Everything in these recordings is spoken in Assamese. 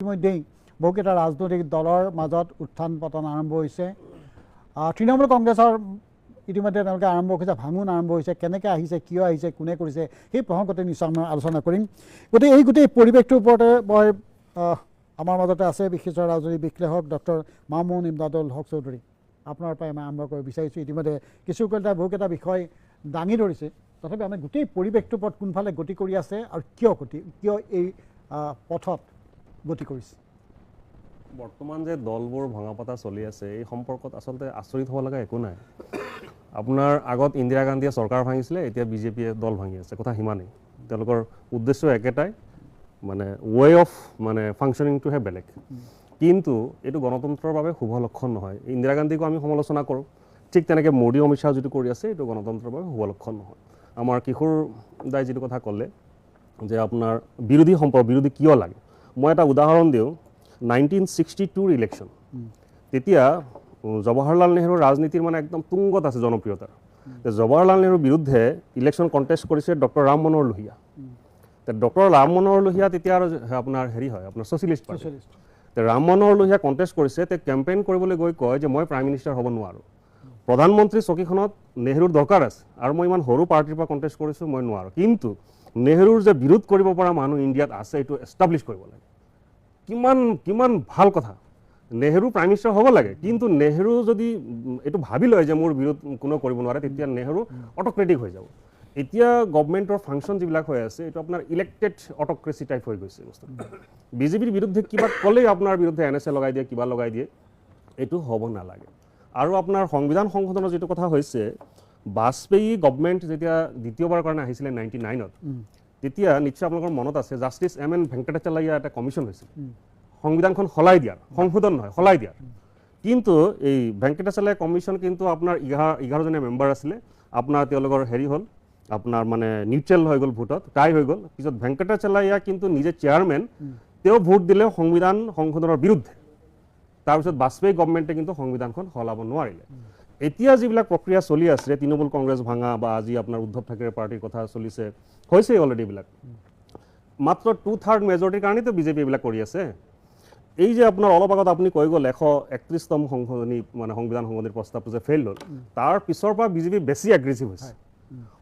ইতিমধ্যেই বহুকেইটা ৰাজনৈতিক দলৰ মাজত উত্থান পতন আৰম্ভ হৈছে। তৃণমূল কংগ্ৰেছৰ ইতিমধ্যে তেওঁলোকে আৰম্ভ কৰিছে, ভাঙোন আৰম্ভ হৈছে। কেনেকৈ আহিছে, কিয় আহিছে, কোনে কৰিছে, সেই প্ৰসংগতে নিশ্চয় আমি আলোচনা কৰিম। গতিকে এই গোটেই পৰিৱেশটোৰ ওপৰতে মই আমাৰ মাজতে আছে বিশিষ্ট ৰাজনৈতিক বিশ্লেষক ডক্টৰ মামুন ইমদাদুল হক চৌধুৰী। আপোনাৰ পৰাই মই আৰম্ভ কৰিব বিচাৰিছোঁ। ইতিমধ্যে কিছুকেইটা বহুকেইটা বিষয় দাঙি ধৰিছে, তথাপি আমি গোটেই পৰিৱেশটোৰ ওপৰত কোনফালে গতি কৰি আছে আৰু কিয় এই পথত গতি কৰিছে। বৰ্তমান যে দলবোৰ ভঙা পতা চলি আছে, এই সম্পৰ্কত আচলতে আচৰিত হ'ব লগা একো নাই। আপোনাৰ আগত ইন্দিৰা গান্ধীয়ে চৰকাৰ ভাঙিছিলে, এতিয়া বিজেপিয়ে দল ভাঙি আছে, কথা সিমানেই। তেওঁলোকৰ উদ্দেশ্য একেটাই, মানে ৱে অফ মানে ফাংচনিংটোহে বেলেগ। কিন্তু এইটো গণতন্ত্ৰৰ বাবে শুভ লক্ষণ নহয়। ইন্দিৰা গান্ধীকো আমি সমালোচনা কৰোঁ, ঠিক তেনেকৈ মোদী অমিত শ্বাহ যিটো কৰি আছে এইটো গণতন্ত্ৰৰ বাবে শুভ লক্ষণ নহয়। আমাৰ কিশোৰ দাই যিটো কথা ক'লে যে আপোনাৰ বিৰোধী কিয় লাগে, মই এটা উদাহৰণ দিওঁ। 1962 ইলেকশ্যন, তেতিয়া জৱাহৰলাল নেহৰুৰ ৰাজনীতিৰ মানে একদম তুংগত আছে জনপ্ৰিয়তাৰ। জৱাহৰলাল নেহৰুৰ বিৰুদ্ধে ইলেকশ্যন কণ্টেষ্ট কৰিছে ডক্টৰ ৰাম মনোহৰ লোহিয়া। ডক্টৰ ৰাম মনোহৰ লোহিয়া তেতিয়া আপোনাৰ হয় আপোনাৰ socialist party. Ram Manohar Lohia contest কৰিছে, তেওঁ কেম্পেইন কৰিবলৈ গৈ কয় যে মই প্ৰাইম মিনিষ্টাৰ হ'ব নোৱাৰোঁ, প্ৰধানমন্ত্ৰী চকীখনত নেহৰুৰ দৰকাৰ আছে, আৰু মই ইমান সৰু পাৰ্টিৰ পৰা কণ্টেষ্ট কৰিছোঁ, মই নোৱাৰোঁ। কিন্তু নেহৰুৰ যে বিৰোধ কৰিব পৰা মানুহ ইণ্ডিয়াত আছে, এইটো এষ্টাব্লিছ কৰিব লাগে। কিমান ভাল কথা, নেহৰু প্ৰাইম মিনিষ্টাৰ হ'ব লাগে। কিন্তু নেহৰু যদি এইটো ভাবি লয় যে মোৰ বিৰোধ কোনেও কৰিব নোৱাৰে, তেতিয়া নেহৰু অট'ক্ৰেটিক হৈ যাব। এতিয়া গভৰ্ণমেণ্টৰ ফাংচন যিবিলাক হৈ আছে, এইটো আপোনাৰ ইলেক্টেড অট'ক্ৰেচি টাইপ হৈ গৈছে বস্তুটো। বিজেপিৰ বিৰুদ্ধে কিবা ক'লেই আপোনাৰ বিৰুদ্ধে NSA লগাই দিয়ে, কিবা লগাই দিয়ে, এইটো হ'ব নালাগে। আৰু আপোনাৰ সংবিধান সংশোধনৰ যিটো কথা হৈছে, বাজপেয়ী গভৰ্ণমেণ্ট যেতিয়া দ্বিতীয়বাৰৰ কাৰণে আহিছিলে 99ত, তেতিয়া নিশ্চয় আপোনালোকৰ মনত আছে জাষ্টিছ MN ভেংকটাচালাইয়া এটা কমিশ্যন হৈছিল সংবিধানখন সলাই দিয়াৰ, সংশোধন নহয় সলাই দিয়াৰ। কিন্তু এই ভেংকটাচালাইয়া কমিশ্যন কিন্তু আপোনাৰ 11জনীয়া মেম্বাৰ আছিলে, আপোনাৰ তেওঁলোকৰ হ'ল আপোনাৰ মানে নিউট্ৰেল হৈ গ'ল, ভোটত টাই হৈ গ'ল। পিছত ভেংকটাচালাইয়া কিন্তু নিজে চেয়াৰমেন, তেওঁ ভোট দিলে সংবিধান সংশোধনৰ বিৰুদ্ধে। তাৰপিছত বাজপেয়ী গভৰ্ণমেণ্টে কিন্তু সংবিধানখন সলাব নোৱাৰিলে। এতিয়া যিবিলাক প্ৰক্ৰিয়া চলি আছে, তৃণমূল কংগ্ৰেছ ভাঙা বা আজি আপোনাৰ উদ্ধৱ ঠাকৰে পাৰ্টিৰ কথা চলিছে, হৈছে অলৰেডি এইবিলাক মাত্ৰ 2/3 মেজৰিটিৰ কাৰণেতো বিজেপি এইবিলাক কৰি আছে। এই যে আপোনাৰ অলপ আগত আপুনি কৈ গ'ল 131তম সংশোধনী মানে সংবিধান সংশোধনীৰ প্ৰস্তাৱটো যে ফেইল হ'ল, তাৰ পিছৰ পৰা বিজেপি বেছি এগ্ৰেছিভ হৈছে।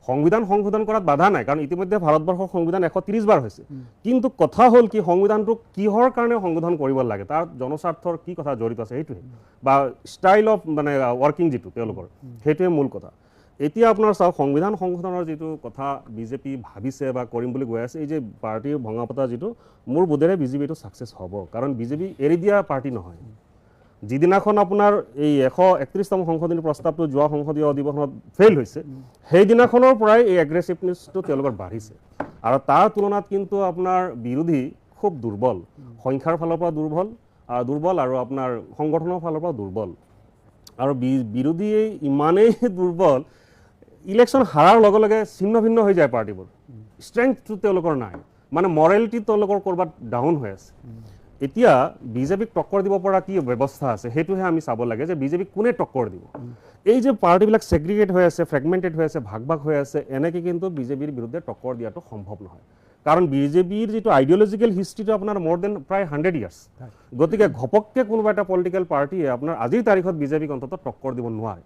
সংবিধান সংশোধন কৰাত বাধা নাই, কাৰণ ইতিমধ্যে ভাৰতবৰ্ষৰ সংবিধান 130 বাৰ হৈছে। কিন্তু কথা হ'ল কি, সংবিধানটো কিহৰ কাৰণে সংশোধন কৰিব লাগে, তাৰ জনস্বাৰ্থৰ কি কথা জড়িত আছে সেইটোৱে, বা ষ্টাইল অফ মানে ৱৰ্কিং যিটো তেওঁলোকৰ, সেইটোৱে মূল কথা। এতিয়া আপোনাৰ চাওক, সংবিধান সংশোধনৰ যিটো কথা বিজেপি ভাবিছে বা কৰিম বুলি গৈ আছে, এই যে পাৰ্টিৰ ভঙা পতা যিটো, মোৰ বোধেৰে বিজেপি এইটো ছাকচেছ হ'ব। কাৰণ বিজেপি এৰি দিয়া পাৰ্টি নহয়। যিদিনাখন আপোনাৰ এই 131তম সংশোধনী প্ৰস্তাৱটো যোৱা সংসদীয় অধিৱেশনত ফেইল হৈছে, সেইদিনাখনৰ পৰাই এই এগ্ৰেছিভনেছটো তেওঁলোকৰ বাঢ়িছে। আৰু তাৰ তুলনাত কিন্তু আপোনাৰ বিৰোধী খুব দুৰ্বল, সংখ্যাৰ ফালৰ পৰা দুৰ্বল আৰু আপোনাৰ সংগঠনৰ ফালৰ পৰা দুৰ্বল। আৰু বিৰোধী ইমানেই দুৰ্বল, ইলেকশ্যন হাৰাৰ লগে লগে ছিন্ন ভিন্ন হৈ যায় পাৰ্টিবোৰ। ষ্ট্ৰেংথটো তেওঁলোকৰ নাই, মানে মৰেলিটি তেওঁলোকৰ ক'ৰবাত ডাউন হৈ আছে। এতিয়া বিজেপিক টক্কৰ দিব পৰা কি ব্যৱস্থা আছে, সেইটোহে আমি চাব লাগে যে বিজেপিক কোনে টক্কৰ দিব। এই যে পাৰ্টিবিলাক ছেগ্ৰিগেট হৈ আছে, ফ্ৰেগমেণ্টেড হৈ আছে, ভাগ ভাগ হৈ আছে, এনেকৈ কিন্তু বিজেপিৰ বিৰুদ্ধে টক্কৰ দিয়াটো সম্ভৱ নহয়। কাৰণ বিজেপিৰ যিটো আইডিঅলজিকেল হিষ্ট্ৰীটো আপোনাৰ প্ৰায় 100 ইয়াৰ্ছ। গতিকে ঘপককৈ কোনোবা এটা পলিটিকেল পাৰ্টিয়ে আপোনাৰ আজিৰ তাৰিখত বিজেপিক অন্ততঃ টক্কৰ দিব নোৱাৰে।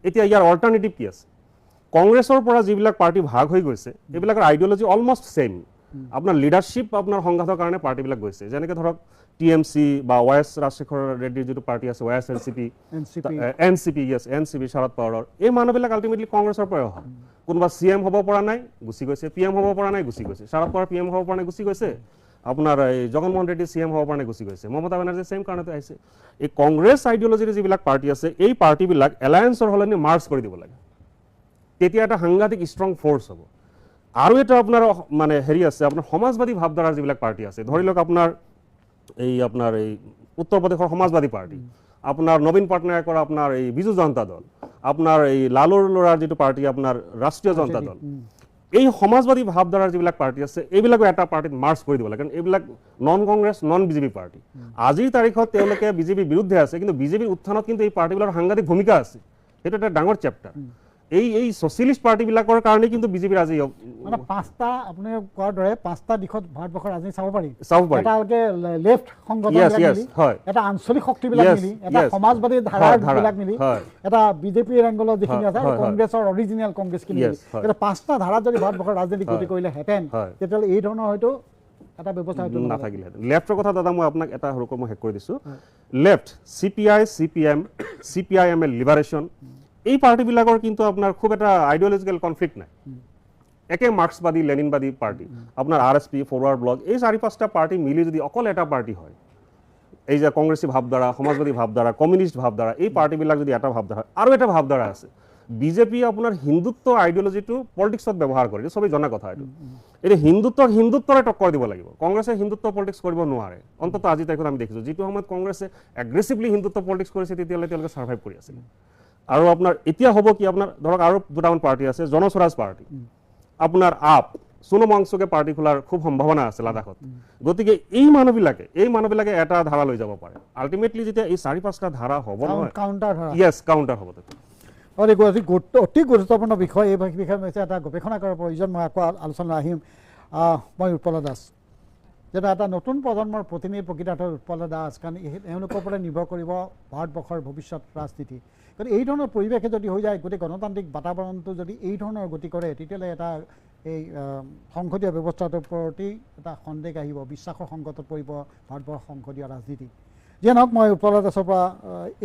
এতিয়া ইয়াৰ অল্টাৰনেটিভ কি আছে? কংগ্ৰেছৰ পৰা যিবিলাক পাৰ্টি ভাগ হৈ গৈছে, এইবিলাকৰ আইডিঅলজি অলমষ্ট ছেইম। আপোনাৰ লিডাৰশ্বিপ আপোনাৰ সংঘাতৰ কাৰণে পাৰ্টিবিলাক গৈছে, যেনেকৈ ধৰক TMC বা YS ৰাজশেখৰ ৰেড্ডিৰ যিটো পাৰ্টি আছে, YSLCP, NCP শাৰদ পাৱাৰৰ, এই মানুহবিলাক আল্টিমেটলি কংগ্ৰেছৰ পৰাই অহা। কোনোবা CM হ'ব পৰা নাই, গুচি গৈছে, PM হ'ব পৰা নাই, গুচি গৈছে, শাৰদ পাৱাৰ PM হ'ব পৰা নাই, গুচি গৈছে, আপোনাৰ এই জগনমোহন ৰেড্ডি CM হ'ব পৰা নাই, গুচি গৈছে, মমতা বেনাৰ্জী ছেইম কাৰণতে আহিছে। এই কংগ্ৰেছ আইডিঅলজিৰ যিবিলাক পাৰ্টি আছে, এই পাৰ্টিবিলাক এলায়েন্সৰ সলনি মাৰ্জ কৰি দিব লাগে, তেতিয়া এটা সাংঘাতিক ষ্ট্ৰং ফ'ৰ্চ হ'ব। আৰু এটা আপোনাৰ মানে আছে, আপোনাৰ সমাজবাদী ভাৱধাৰাৰ যিবিলাক পাৰ্টি আছে, ধৰি লওক আপোনাৰ এই উত্তৰ প্ৰদেশৰ সমাজবাদী পাৰ্টি, আপোনাৰ নবীন পটনায়কৰ আপোনাৰ এই বিজু জনতা দল, আপোনাৰ এই লালুৰ ল'ৰাৰ যিটো পাৰ্টি আপোনাৰ ৰাষ্ট্ৰীয় জনতা দল, এই সমাজবাদী ভাৱধাৰাৰ যিবিলাক পাৰ্টি আছে, এইবিলাকো এটা পাৰ্টিত মাৰ্জ কৰি দিব লাগে। কাৰণ এইবিলাক non Congress, non BJP party. আজিৰ তাৰিখত তেওঁলোকে বিজেপিৰ বিৰুদ্ধে আছে, কিন্তু বিজেপিৰ উত্থানত কিন্তু এই পাৰ্টিবিলাকৰ সাংঘাতিক ভূমিকা আছে। সেইটো এটা ডাঙৰ চেপ্টাৰ। এই ছ'চিয়েলিষ্ট পাৰ্টিবিলাকৰ কাৰণে কিন্তু বিজেপিৰ আজি মানে পাঁচটা আপুনি কোৱাৰ দৰে পাঁচটা দিশত ভাৰতবৰ্ষৰ ৰাজনীতি চাব পাৰি এটা লেফ্ট সংগঠন এটা আঞ্চলিক শক্তিবিলাক মিলি এটা সমাজবাদী ধাৰাবিলাক মিলি এটা বিজেপিৰ এংগলত যিখিনি আছে কংগ্ৰেছৰ অৰিজিনেল কংগ্ৰেছখিনি এটা পাঁচটা ধাৰাত যদি ভাৰতবৰ্ষৰ ৰাজনীতি গতি কৰিলেহেঁতেন তেতিয়াহ'লে এই ধৰণৰ হয়তো এটা ব্যৱস্থা নাথাকিলেহেঁতেন লেফ্টৰ কথা দাদা মই আপোনাক এটা সৰুকৈ মই শেষ কৰি দিছোঁ left CPI CPM CPIML liberation এই পাৰ্টিবিলাকৰ কিন্তু আপোনাৰ খুব এটা আইডিঅলজিকেল কনফ্লিক্ট নাই একে মাৰ্ক্সবাদী লেনিনবাদী পাৰ্টি আপোনাৰ RSP ফৰৱাৰ্ড ব্লক এই 4-5টা পাৰ্টি মিলি যদি অকল এটা পাৰ্টি হয় এই যে কংগ্ৰেছী ভাৱধাৰা সমাজবাদী ভাৱধাৰা কমিউনিষ্ট ভাৱধাৰা এই পাৰ্টিবিলাক যদি এটা ভাৱধাৰা আৰু এটা ভাৱধাৰা আছে বিজেপি আপোনাৰ হিন্দুত্ব আইডিঅলজিটো পলিটিক্সত ব্যৱহাৰ কৰে এইটো চবেই জনা কথা এইটো এতিয়া হিন্দুত্বৰে টক্কৰ দিব লাগিব কংগ্ৰেছে হিন্দুত্ব পলিটিক্স কৰিব নোৱাৰে অন্ততঃ আজি তাৰিখত আমি দেখিছোঁ যিটো সময়ত কংগ্ৰেছে এগ্ৰেছিভলি হিন্দুত্ব পলিটিক্স কৰিছে তেতিয়াহ'লে তেওঁলোকে ছাৰ্ভাইভ কৰি আছিল আৰু আপোনাৰ এতিয়া হ'ব কি আপোনাৰ ধৰক আৰু দুটামান পাৰ্টি আছে জনস্বৰাজ পাৰ্টি আপোনাৰ সোণম ৱাংচুকে পাৰ্টি খোলাৰ খুব সম্ভাৱনা আছে লাডাখত গতিকে এই মানুহবিলাকে এটা ধাৰা লৈ যাব পাৰে আল্টিমেটলি যেতিয়া এই 4-5টা ধাৰা হ'ব নহয় কাউণ্টাৰ হ'ব অতি গুৰুত্বপূৰ্ণ বিষয় এই বিষয়ে হৈছে এটা গৱেষণা কৰাৰ প্ৰয়োজন মই আকৌ আলোচনালৈ আহিম মই উৎপল দাস যেটা এটা নতুন প্ৰজন্মৰ প্ৰতিনিধি প্ৰকৃতাৰ্থত উৎপল দাস কাৰণ এওঁলোকৰ ওপৰত নিৰ্ভৰ কৰিব ভাৰতবৰ্ষৰ ভৱিষ্যত ৰাজনীতি গতিকে এই ধৰণৰ পৰিৱেশে যদি হৈ যায় গোটেই গণতান্ত্ৰিক বাতাবৰণটো যদি এই ধৰণৰ গতি কৰে তেতিয়াহ'লে এটা এই সংসদীয় ব্যৱস্থাটোৰ প্ৰতি এটা সন্দেহ আহিব বিশ্বাসৰ সংকটত পৰিব ভাৰতবৰ্ষৰ সংসদীয় ৰাজনীতি যিয়ে নহওক মই উৎপল দাসৰ পৰা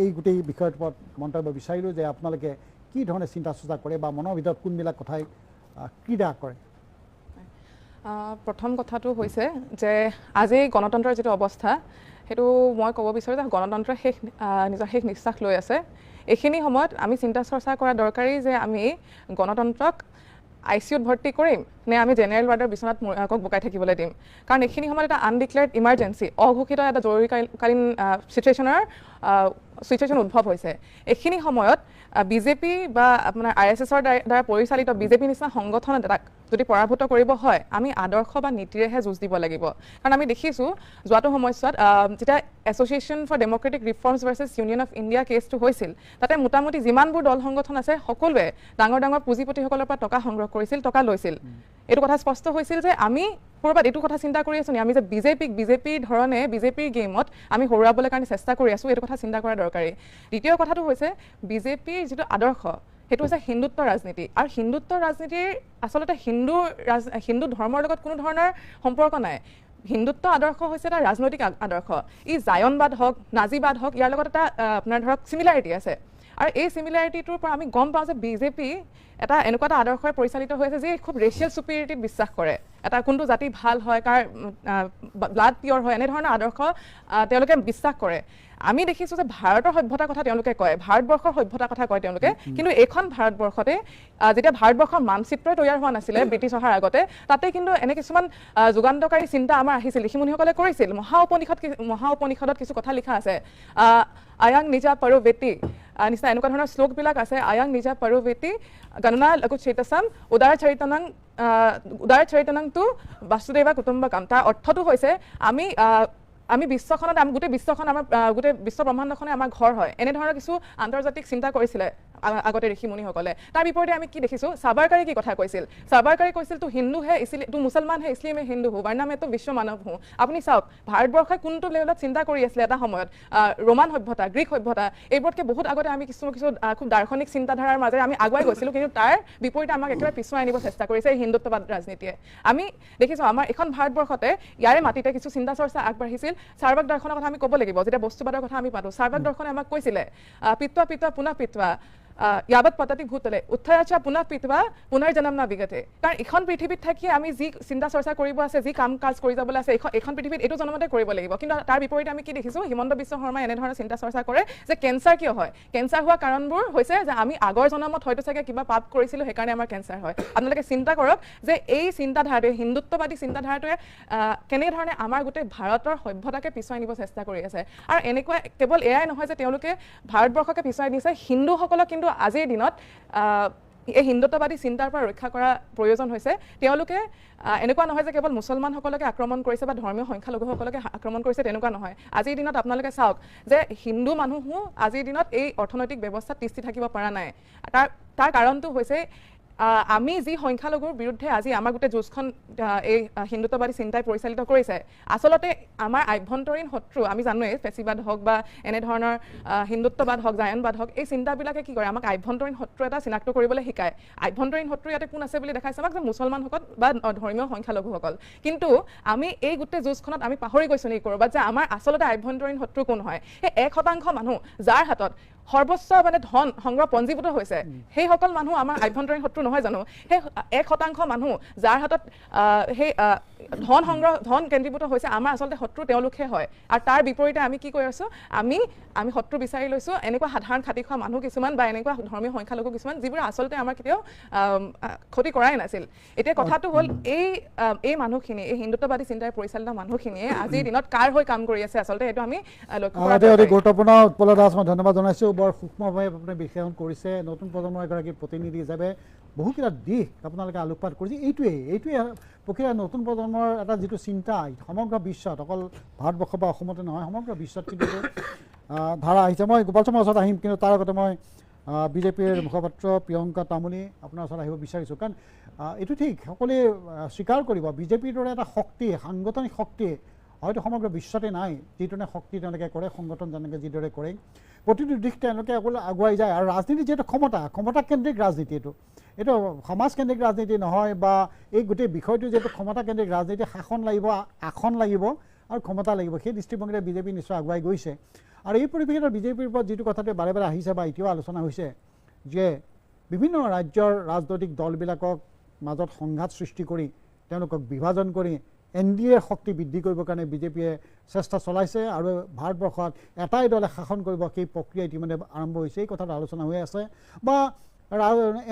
এই গোটেই বিষয়ৰ ওপৰত মন্তব্য বিচাৰিলোঁ যে আপোনালোকে কি ধৰণে চিন্তা চৰ্চা কৰে বা মনৰ ভিতৰত কোনবিলাক কথাই ক্ৰীড়া কৰে প্ৰথম কথাটো হৈছে যে আজি গণতন্ত্ৰৰ যিটো অৱস্থা সেইটো মই ক'ব বিচাৰোঁ যে গণতন্ত্ৰৰ নিজৰ শেষ নিশ্বাস লৈ আছে এইখিনি সময়ত আমি চিন্তা চৰ্চা কৰা দৰকাৰী যে আমি গণতন্ত্ৰক ICUত ভৰ্তি কৰিম নে আমি জেনেৰেল ৱাৰ্ডৰ বিচনাত বোকাই থাকিবলৈ দিম কাৰণ এইখিনি সময়ত এটা আনডিক্লেয়াৰ্ড ইমাৰ্জেঞ্চি অঘোষিত এটা জৰুৰীকালীন চিটুৱেশ্যন উদ্ভৱ হৈছে এইখিনি সময়ত বিজেপি বা আপোনাৰ RSSৰ দ্বাৰা পৰিচালিত বিজেপি নিচিনা সংগঠন এটাক যদি পৰাভূত কৰিব হয় আমি আদৰ্শ বা নীতিৰেহে যুঁজ দিব লাগিব কাৰণ আমি দেখিছোঁ যোৱাটো সময়ছোৱাত যেতিয়া association for democratic reforms versus union of India কেছটো হৈছিল তাতে মোটামুটি যিমানবোৰ দল সংগঠন আছে সকলোৱে ডাঙৰ পুঁজিপতিসকলৰ পৰা টকা সংগ্ৰহ কৰিছিল টকা লৈছিল এইটো কথা স্পষ্ট হৈছিল যে আমি ক'ৰবাত এইটো কথা চিন্তা কৰি আছোঁ নি আমি যে বিজেপিৰ ধৰণে বিজেপিৰ গেমত আমি হৰুৱাবলৈ কাৰণে চেষ্টা কৰি আছোঁ এইটো কথা চিন্তা কৰা দৰকাৰী দ্বিতীয় কথাটো হৈছে বিজেপিৰ যিটো আদৰ্শ সেইটো হৈছে হিন্দুত্ব ৰাজনীতি আৰু হিন্দুত্ব ৰাজনীতিৰ আচলতে হিন্দু ধৰ্মৰ লগত কোনো ধৰণৰ সম্পৰ্ক নাই হিন্দুত্ব আদৰ্শ হৈছে এটা ৰাজনৈতিক আদৰ্শ ই জায়নবাদ হওক নাজিবাদ হওক ইয়াৰ লগত এটা আপোনাৰ ধৰক চিমিলাৰিটি আছে আৰু এই চিমিলাৰিটিটোৰ পৰা আমি গম পাওঁ যে বিজেপি এটা এনেকুৱা এটা আদৰ্শৰে পৰিচালিত হৈ আছে যি খুব ৰেচিয়েল ছুপিৰিটিত বিশ্বাস কৰে এটা কোনটো জাতি ভাল হয় কাৰ ব্লাড পিয়ৰ হয় এনেধৰণৰ আদৰ্শ তেওঁলোকে বিশ্বাস কৰে আমি দেখিছোঁ যে ভাৰতৰ সভ্যতাৰ কথা তেওঁলোকে কয় ভাৰতবৰ্ষৰ সভ্যতাৰ কথা কয় তেওঁলোকে কিন্তু এইখন ভাৰতবৰ্ষতে যেতিয়া ভাৰতবৰ্ষৰ মানচিত্ৰই তৈয়াৰ হোৱা নাছিলে ব্ৰিটিছ অহাৰ আগতে তাতে কিন্তু এনে কিছুমান যুগান্তকাৰী চিন্তা আমাৰ আহিছিল ঋষিমুনিসকলে কৰিছিল মহা উপনিষদত কিছু কথা লিখা আছে আয়াং নিজা পৰোবেতি নিচিনা এনেকুৱা ধৰণৰ শ্লোকবিলাক আছে আয়াং নিজা পৰোবেতি গণনা লঘু চেতসম উদাৰ চৰিতনং তু বাসুদেৱা কুটুম্বকম তাৰ অৰ্থটো হৈছে আমি বিশ্বখনত গোটেই বিশ্বখন আমাৰ গোটেই বিশ্ব ব্ৰহ্মাণ্ডখনে আমাৰ ঘৰ হয় এনেধৰণৰ কিছু আন্তৰ্জাতিক চিন্তা কৰিছিলে আগতে ঋষিমুনিসকলে তাৰ বিপৰীতে আমি কি দেখিছোঁ সাবৰকাৰে কি কথা কৈছিল সাবৰকাৰে কৈছিল তু হিন্দু হে ইছলিয়ে তু মুছলমান হে ইছলিয়ে মই হিন্দু হওঁ বৰ্ণা মে তো বিশ্ব মানৱ হওঁ আপুনি চাওক ভাৰতবৰ্ষই কোনটো লেভেলত চিন্তা কৰি আছিলে এটা সময়ত ৰোমান সভ্যতা গ্ৰীক সভ্যতা এইবোৰতকৈ বহুত আগতে আমি কিছু খুব দাৰ্শনিক চিন্তাধাৰাৰ মাজেৰে আমি আগুৱাই গৈছিলোঁ কিন্তু তাৰ বিপৰীতে আমাক একেবাৰে পিছুৱাই আনিব চেষ্টা কৰিছে এই হিন্দুত্ববাদ ৰাজনীতিয়ে আমি দেখিছোঁ আমাৰ এখন ভাৰতবৰ্ষতে ইয়াৰে মাটিতে কিছু চিন্তা চৰ্চা আগবাঢ়িছিল চাৰ্বাক দৰ্শনৰ কথা আমি ক'ব লাগিব যেতিয়া বস্তুবাদৰ কথা আমি পাতোঁ চাৰ্বাক দৰ্শনে আমাক কৈছিলে পিত্বা পুনঃ পিত্বা यावत पतति भूतले उत्थराचा पुनः पितवा पुनर्जन्म ना विगते कारण এখন পৃথিৱীত থাকি আমি যি চিন্তা চৰ্চা কৰিব আছে যি কাম কাজ কৰি যাবলৈ আছে এখন পৃথিৱীত এইটো জন্মতে কৰিব লাগিব কিন্তু তাৰ বিপৰীতে আমি কি দেখিছোঁ হিমন্ত বিশ্ব শৰ্মা এনে ধৰণৰ চিন্তা চৰ্চা কৰে যে কেঞ্চাৰ কিয় হয় কেঞ্চাৰ হোৱা কাৰণবোৰ হৈছে যে আমি আগৰ জন্মত হয়তো চাগে কিবা পাপ কৰিছিলোঁ সেইকাৰণে আমাৰ কেঞ্চাৰ হয় আপোনালোকে চিন্তা কৰক যে এই চিন্তাধাৰাটোৱে হিন্দুত্ববাদী চিন্তাধাৰাটোৱে কেনেধৰণে আমাৰ গোটেই ভাৰতৰ সভ্যতাকে পিছুৱাই নিব চেষ্টা কৰি আছে আৰু এনেকুৱা কেৱল এয়াই নহয় যে তেওঁলোকে ভাৰতবৰ্ষকে পিছুৱাই দিছে হিন্দুসকলক কিন্তু আজিৰ দিনত এই হিন্দুত্ববাদী চিন্তাৰ পৰা ৰক্ষা কৰা প্ৰয়োজন হৈছে তেওঁলোকে এনেকুৱা নহয় যে কেৱল মুছলমানসকলকে আক্ৰমণ কৰিছে বা ধৰ্মীয় সংখ্যালঘুসকলকে আক্ৰমণ কৰিছে তেনেকুৱা নহয় আজিৰ দিনত আপোনালোকে চাওক যে হিন্দু মানুহো আজিৰ দিনত এই অৰ্থনৈতিক ব্যৱস্থাত তিষ্ঠি থাকিব পৰা নাই তাৰ কাৰণটো হৈছে আমি যি সংখ্যালঘুৰ বিৰুদ্ধে আজি আমাৰ গোটেই যুঁজখন এই হিন্দুত্ববাদী চিন্তাই পৰিচালিত কৰিছে আচলতে আমাৰ আভ্যন্তৰীণ শত্ৰু আমি জানোৱেই ফেচিবাদ হওক বা এনেধৰণৰ হিন্দুত্ববাদ হওক জায়নবাদ হওক এই চিন্তাবিলাকে কি কৰে আমাক আভ্যন্তৰীণ শত্ৰু এটা চিনাক্ত কৰিবলৈ শিকায় আভ্যন্তৰীণ শত্ৰু ইয়াতে কোন আছে বুলি দেখাইছে আমাক যে মুছলমানসকল বা ধৰ্মীয় সংখ্যালঘুসকল কিন্তু আমি এই গোটেই যুঁজখনত আমি পাহৰি গৈছোঁ নেকি ক'ৰবাত যে আমাৰ আচলতে আভ্যন্তৰীণ শত্ৰু কোন হয় সেই 1% মানুহ যাৰ হাতত সৰ্বোচ্চ মানে ধন সংগ্ৰহ পঞ্জীভূত হৈছে সেইসকল মানুহ আমাৰ আভ্যন্তৰীণ শত্ৰু নহয় জানো সেই 1% মানুহ যাৰ হাতত সেই ধন কেন্দ্ৰীভূত হৈছে আমাৰ আচলতে শত্ৰু তেওঁলোকহে হয় আৰু তাৰ বিপৰীতে আমি কি কৰি আছোঁ আমি শত্ৰু বিচাৰি লৈছোঁ এনেকুৱা সাধাৰণ খাতি খোৱা মানুহ কিছুমান বা এনেকুৱা ধৰ্মীয় সংখ্যালঘু কিছুমান যিবোৰে আচলতে আমাৰ কেতিয়াও ক্ষতি কৰাই নাছিল এতিয়া কথাটো হ'ল এই মানুহখিনি এই হিন্দুত্ববাদী চিন্তাৰে পৰিচালিত মানুহখিনিয়ে আজিৰ দিনত কাৰ হৈ কাম কৰি আছে আচলতে এইটো আমি লক্ষ্য কৰা গুৰুত্বপূৰ্ণ উৎপল দাস মই ধন্যবাদ জনাইছোঁ বৰ সূক্ষ্মভাৱে আপুনি বিশ্লেষণ কৰিছে নতুন প্ৰজন্মৰ এগৰাকী প্ৰতিনিধি হিচাপে বহুকেইটা দিশ আপোনালোকে আলোকপাত কৰিছে এইটোৱে প্ৰক্ৰিয়া নতুন প্ৰজন্মৰ এটা যিটো চিন্তা সমগ্ৰ বিশ্বত অকল ভাৰতবৰ্ষ বা অসমতে নহয় সমগ্ৰ বিশ্বত কিন্তু ধাৰা আহিছে মই গোপাল শৰ্মাৰ ওচৰত আহিম কিন্তু তাৰ আগতে মই বিজেপিৰ মুখপাত্ৰ প্ৰিয়ংকা তামুলী আপোনাৰ ওচৰত আহিব বিচাৰিছোঁ কাৰণ এইটো ঠিক সকলোৱে স্বীকাৰ কৰিব বিজেপিৰ দৰে এটা শক্তি সাংগঠনিক শক্তি হয়তো সমগ্ৰ বিশ্বতে নাই যিধৰণে শক্তি তেওঁলোকে কৰে সংগঠন যেনেকৈ যিদৰে কৰে প্ৰতিটো দিশ তেওঁলোকে অকল আগুৱাই যায় আৰু ৰাজনীতি যিহেতু ক্ষমতাকেন্দ্ৰিক ৰাজনীতি এইটো সমাজকেন্দ্ৰিক ৰাজনীতি নহয় বা এই গোটেই বিষয়টো যিহেতু ক্ষমতাকেন্দ্ৰিক ৰাজনীতি শাসন লাগিব আসন লাগিব আৰু ক্ষমতা লাগিব সেই দৃষ্টিভংগীৰে বিজেপি নিশ্চয় আগুৱাই গৈছে আৰু এই পৰিপ্ৰেক্ষিতত বিজেপিৰ ওপৰত যিটো কথাটো বাৰে বাৰে আহিছে বা এতিয়াও আলোচনা হৈছে যে বিভিন্ন ৰাজ্যৰ ৰাজনৈতিক দলবিলাকক মাজত সংঘাত সৃষ্টি কৰি তেওঁলোকক বিভাজন কৰি NDA শক্তি বৃদ্ধি কৰিবৰ কাৰণে বিজেপিয়ে চেষ্টা চলাইছে আৰু ভাৰতবৰ্ষত এটাই দলে শাসন কৰিব সেই প্ৰক্ৰিয়া ইতিমধ্যে আৰম্ভ হৈছে এই কথাটো আলোচনা হৈ আছে বা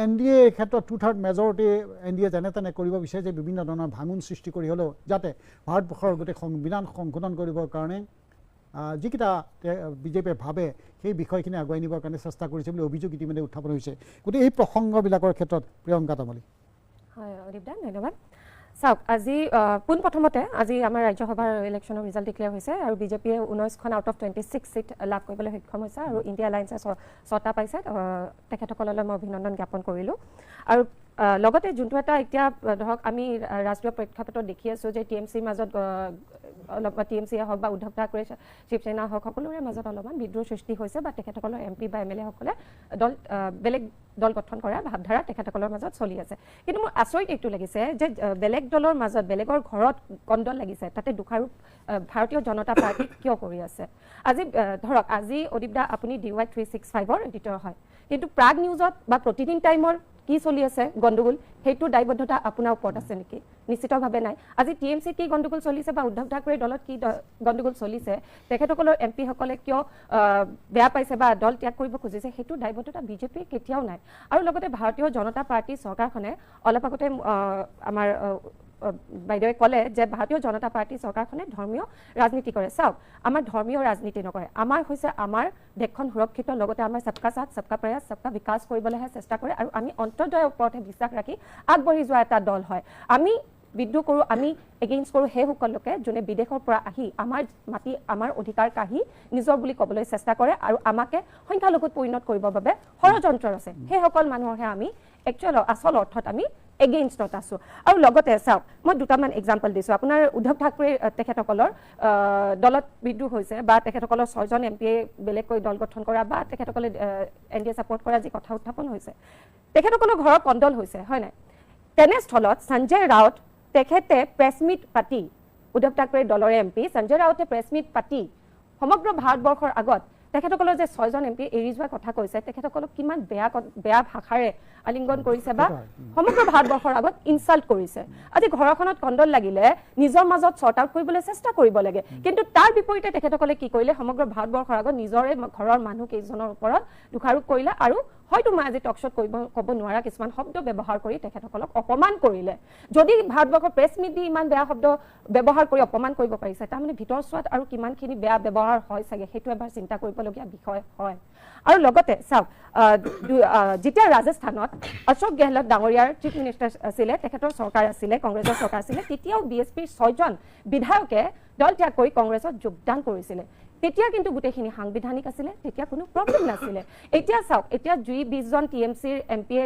NDA ক্ষেত্ৰত 2/3 মেজৰিটি NDA যেনে তেনে কৰিব বিচাৰে যে বিভিন্ন ধৰণৰ ভাঙোন সৃষ্টি কৰি হ'লেও যাতে ভাৰতবৰ্ষৰ গোটেই সংবিধান সংশোধন কৰিবৰ কাৰণে যিকেইটা বিজেপিয়ে ভাবে সেই বিষয়খিনি আগুৱাই নিবৰ কাৰণে চেষ্টা কৰিছে বুলি অভিযোগ ইতিমধ্যে উত্থাপন হৈছে গতিকে এই প্ৰসংগবিলাকৰ ক্ষেত্ৰত প্ৰিয়ংকা তামুলী হয় অদীপদা ধন্যবাদ চাওক আজি পোনপ্ৰথমতে আজি আমাৰ ৰাজ্যসভাৰ ইলেকশ্যনৰ ৰিজাল্ট ডিক্লেয়াৰ হৈছে আৰু বিজেপিয়ে 19খন আউট অফ 26 সিট লাভ কৰিবলৈ সক্ষম হৈছে আৰু ইণ্ডিয়া এলায়েন্সে 6টা পাইছে তেখেতসকললৈ মই অভিনন্দন জ্ঞাপন কৰিলোঁ আৰু লগতে যোনটো এটা এতিয়া ধৰক আমি ৰাষ্ট্ৰীয় প্ৰেক্ষাপটত দেখি আছোঁ যে TMCৰ মাজত অলপ TMCয়ে হওক বা উদ্ধৱ ঠাকৰে শিৱসেনা হওক সকলোৰে মাজত অলপমান বিদ্ৰোহ সৃষ্টি হৈছে বা তেখেতসকলৰ MP বা MLA সকলে বেলেগ দল গঠন কৰাৰ ভাৱধাৰা তেখেতসকলৰ মাজত চলি আছে কিন্তু মোৰ আচৰিত এইটো লাগিছে যে বেলেগ দলৰ মাজত বেলেগৰ ঘৰত কণ্ডল লাগিছে তাতে দোষাৰোপ ভাৰতীয় জনতা পাৰ্টি কিয় কৰি আছে আজি ধৰক আজি অদীপদা আপুনি DY 365ৰ এডিটৰ হয় কিন্তু প্ৰাগ নিউজত বা প্ৰতিদিন টাইমৰ কি চলি আছে গণ্ডগোল সেইটো দায়বদ্ধতা আপোনাৰ ওপৰত আছে নেকি নিশ্চিতভাৱে নাই আজি TMC কি গণ্ডগোল চলিছে বা উদ্ধৱ ঠাকৰে দলত কি গণ্ডগোল চলিছে তেখেতসকলৰ MP সকলে কিয় বেয়া পাইছে বা দল ত্যাগ কৰিব খুজিছে সেইটো দায়বদ্ধতা বিজেপিৰ কেতিয়াও নাই আৰু লগতে ভাৰতীয় জনতা পাৰ্টি চৰকাৰখনে অলপ আগতে আমাৰ বাইদেৱে ক'লে যে ভাৰতীয় জনতা পাৰ্টি চৰকাৰখনে ধৰ্মীয় ৰাজনীতি কৰে চাওক আমাৰ ধৰ্মীয় ৰাজনীতি নকৰে আমাৰ হৈছে আমাৰ দেশখন সুৰক্ষিত লগতে আমাৰ সবকা সাথ সবকা প্ৰয়াস সবকা বিকাশ কৰিবলৈহে চেষ্টা কৰে আৰু আমি অন্তৰ্দয়ৰ ওপৰতহে বিশ্বাস ৰাখি আগবাঢ়ি যোৱা এটা দল হয় আমি বিদ্ৰোহ কৰোঁ আমি এগেইনষ্ট কৰোঁ সেইসকল লোকে যোনে বিদেশৰ পৰা আহি আমাৰ মাটি আমাৰ অধিকাৰ কাঢ়ি নিজৰ বুলি ক'বলৈ চেষ্টা কৰে আৰু আমাকে সংখ্যালঘুত পৰিণত কৰিবৰ বাবে ষড়যন্ত্ৰ আছে সেইসকল মানুহৰহে আমি আচল অৰ্থত আমি এগেইনষ্টত আছোঁ আৰু লগতে চাওক মই দুটামান এক্সাম্পল দিছোঁ আপোনাৰ উদ্ধৱ ঠাকৰে তেখেতসকলৰ দলত বিদ্ৰোহ হৈছে বা তেখেতসকলৰ 6জন MPয়ে বেলেগকৈ দল গঠন কৰা বা তেখেতসকলে NDA ছাপোৰ্ট কৰা যি কথা উত্থাপন হৈছে তেখেতসকলৰ ঘৰৰ কণ্ডল হৈছে হয় নাই তেনেস্থলত সঞ্জয় ৰাউত তেখেতে প্ৰেছ মিট পাতি উদ্ধৱ ঠাকৰে দলৰ MP সঞ্জয় ৰাউতে প্ৰেছ মিট পাতি সমগ্ৰ ভাৰতবৰ্ষৰ আগত তেখেতসকলৰ যে 6জন MP এৰি যোৱা কথা কৈছে তেখেতসকলক কিমান বেয়া ভাষাৰে আলিংগন কৰিছে বা সমগ্ৰ ভাৰতবৰ্ষৰ আগত ইনচাল্ট কৰিছে আজি ঘৰখনত কণ্ডল লাগিলে নিজৰ মাজত শৰ্ট আউট কৰিবলৈ চেষ্টা কৰিব লাগে কিন্তু তাৰ বিপৰীতে তেখেতসকলে কি কৰিলে সমগ্ৰ ভাৰতবৰ্ষৰ আগত নিজৰে ঘৰৰ মানুহ কেইজনৰ ওপৰত দোষাৰোপ কৰিলে আৰু হয়তো মই আজি টকশ্বত ক'ব নোৱাৰা কিছুমান শব্দ ব্যৱহাৰ কৰি তেখেতসকলক অপমান কৰিলে যদি ভাৰতবৰ্ষৰ প্ৰেছ মিট দি ইমান বেয়া শব্দ ব্যৱহাৰ কৰি অপমান কৰিব পাৰিছে তাৰমানে ভিতৰ চোৱাত আৰু কিমানখিনি বেয়া ব্যৱহাৰ হয় চাগে সেইটো এবাৰ চিন্তা কৰিবলগীয়া বিষয় হয় আৰু লগতে চাওক যেতিয়া ৰাজস্থানত অশোক গেহলট ডাঙৰীয়াৰ চিফ মিনিষ্টাৰ আছিলে তেখেতৰ চৰকাৰ আছিলে কংগ্ৰেছৰ চৰকাৰ আছিলে তেতিয়াও BSPৰ 6জন বিধায়কে দল ত্যাগ কৰি কংগ্ৰেছত যোগদান কৰিছিলে তেতিয়া কিন্তু গোটেইখিনি সাংবিধানিক আছিলে তেতিয়া কোনো প্ৰব্লেম নাছিলে এতিয়া চাওক এতিয়া 20জন TMCৰ MPয়ে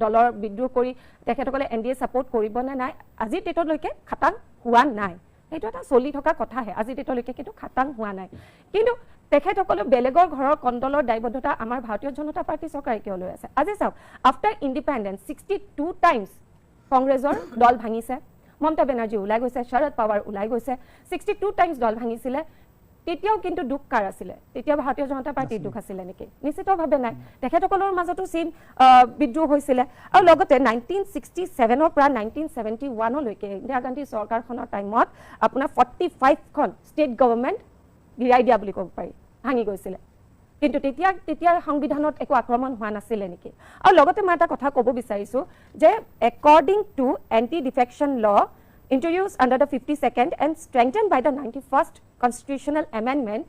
দলৰ বিদ্ৰোহ কৰি তেখেতসকলে NDA সাপোৰ্ট কৰিব নে নাই আজি ডেটলৈকে খাটাং হোৱা নাই এইটো এটা চলি থকা কথাহে আজি ডেটলৈকে কিন্তু খাটাং হোৱা নাই কিন্তু তেখেতসকলে বেলেগৰ ঘৰৰ কণ্ডলৰ দায়বদ্ধতা আমাৰ ভাৰতীয় জনতা পাৰ্টি চৰকাৰে কিয় লৈ আছে আজি চাওক আফটাৰ ইণ্ডিপেণ্ডেন্স 62 টাইমছ কংগ্ৰেছৰ দল ভাঙিছে মমতা বেনাৰ্জী ওলাই গৈছে শৰদ পাৱাৰ ওলাই গৈছে 62 টাইমছ দল ভাঙিছিলে তেতিয়াও কিন্তু দুখ কাৰ আছিলে তেতিয়া ভাৰতীয় জনতা পাৰ্টিৰ দুখ আছিলে নেকি নিশ্চিতভাৱে নাই তেখেতসকলৰ মাজতো সিম বিদ্ৰোহ হৈছিলে আৰু লগতে 1967 পৰা 1971 লৈকে ইন্দিৰা গান্ধী চৰকাৰখনৰ টাইমত আপোনাৰ 45খন ষ্টেট গভৰ্ণমেণ্ট গিৰাই দিয়া বুলি ক'ব পাৰি ভাঙি গৈছিলে কিন্তু তেতিয়া সংবিধানত একো আক্ৰমণ হোৱা নাছিলে নেকি আৰু লগতে মই এটা কথা ক'ব বিচাৰিছো যে একৰ্ডিং টু এন্টি ডিফেকশ্যন ল introduced under the 52nd and strengthened by the 91st constitutional amendment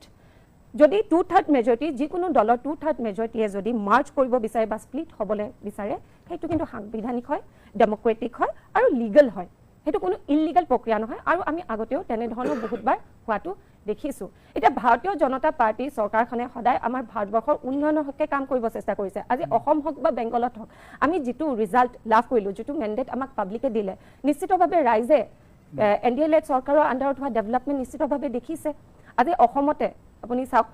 যদি 2/3 মেজৰিটি যিকোনো দলৰ 2/3 মেজৰিটিয়ে যদি মাৰ্চ কৰিব বিচাৰে বা স্প্লিট হ'বলৈ বিচাৰে সেইটো কিন্তু সাংবিধানিক হয় ডেমক্ৰেটিক হয় আৰু লিগেল হয় সেইটো কোনো ইলিগেল প্ৰক্ৰিয়া নহয় আৰু আমি আগতেও তেনে ধৰণৰ বহুতবাৰ হোৱাটো দেখিছো এটা ভাৰতীয় জনতা পাৰ্টি চৰকাৰখনে সদায় আমাৰ ভাৰতবৰ্ষৰ উন্নয়নৰ হকে কাম কৰিব চেষ্টা কৰিছে আজি অসম হক বা বেংগলত হক আমি যেটো ৰিজাল্ট লাভ কৰিলো যেটো মেন্ডেট আমাক পাব্লিকে দিলে নিশ্চিতভাৱে ৰাইজে NDA লেড চৰকাৰৰ আন্ডাৰত হোৱা ডেভেলপমেন্ট নিশ্চিতভাৱে দেখিছে আজি অসমতে আপুনি চাওক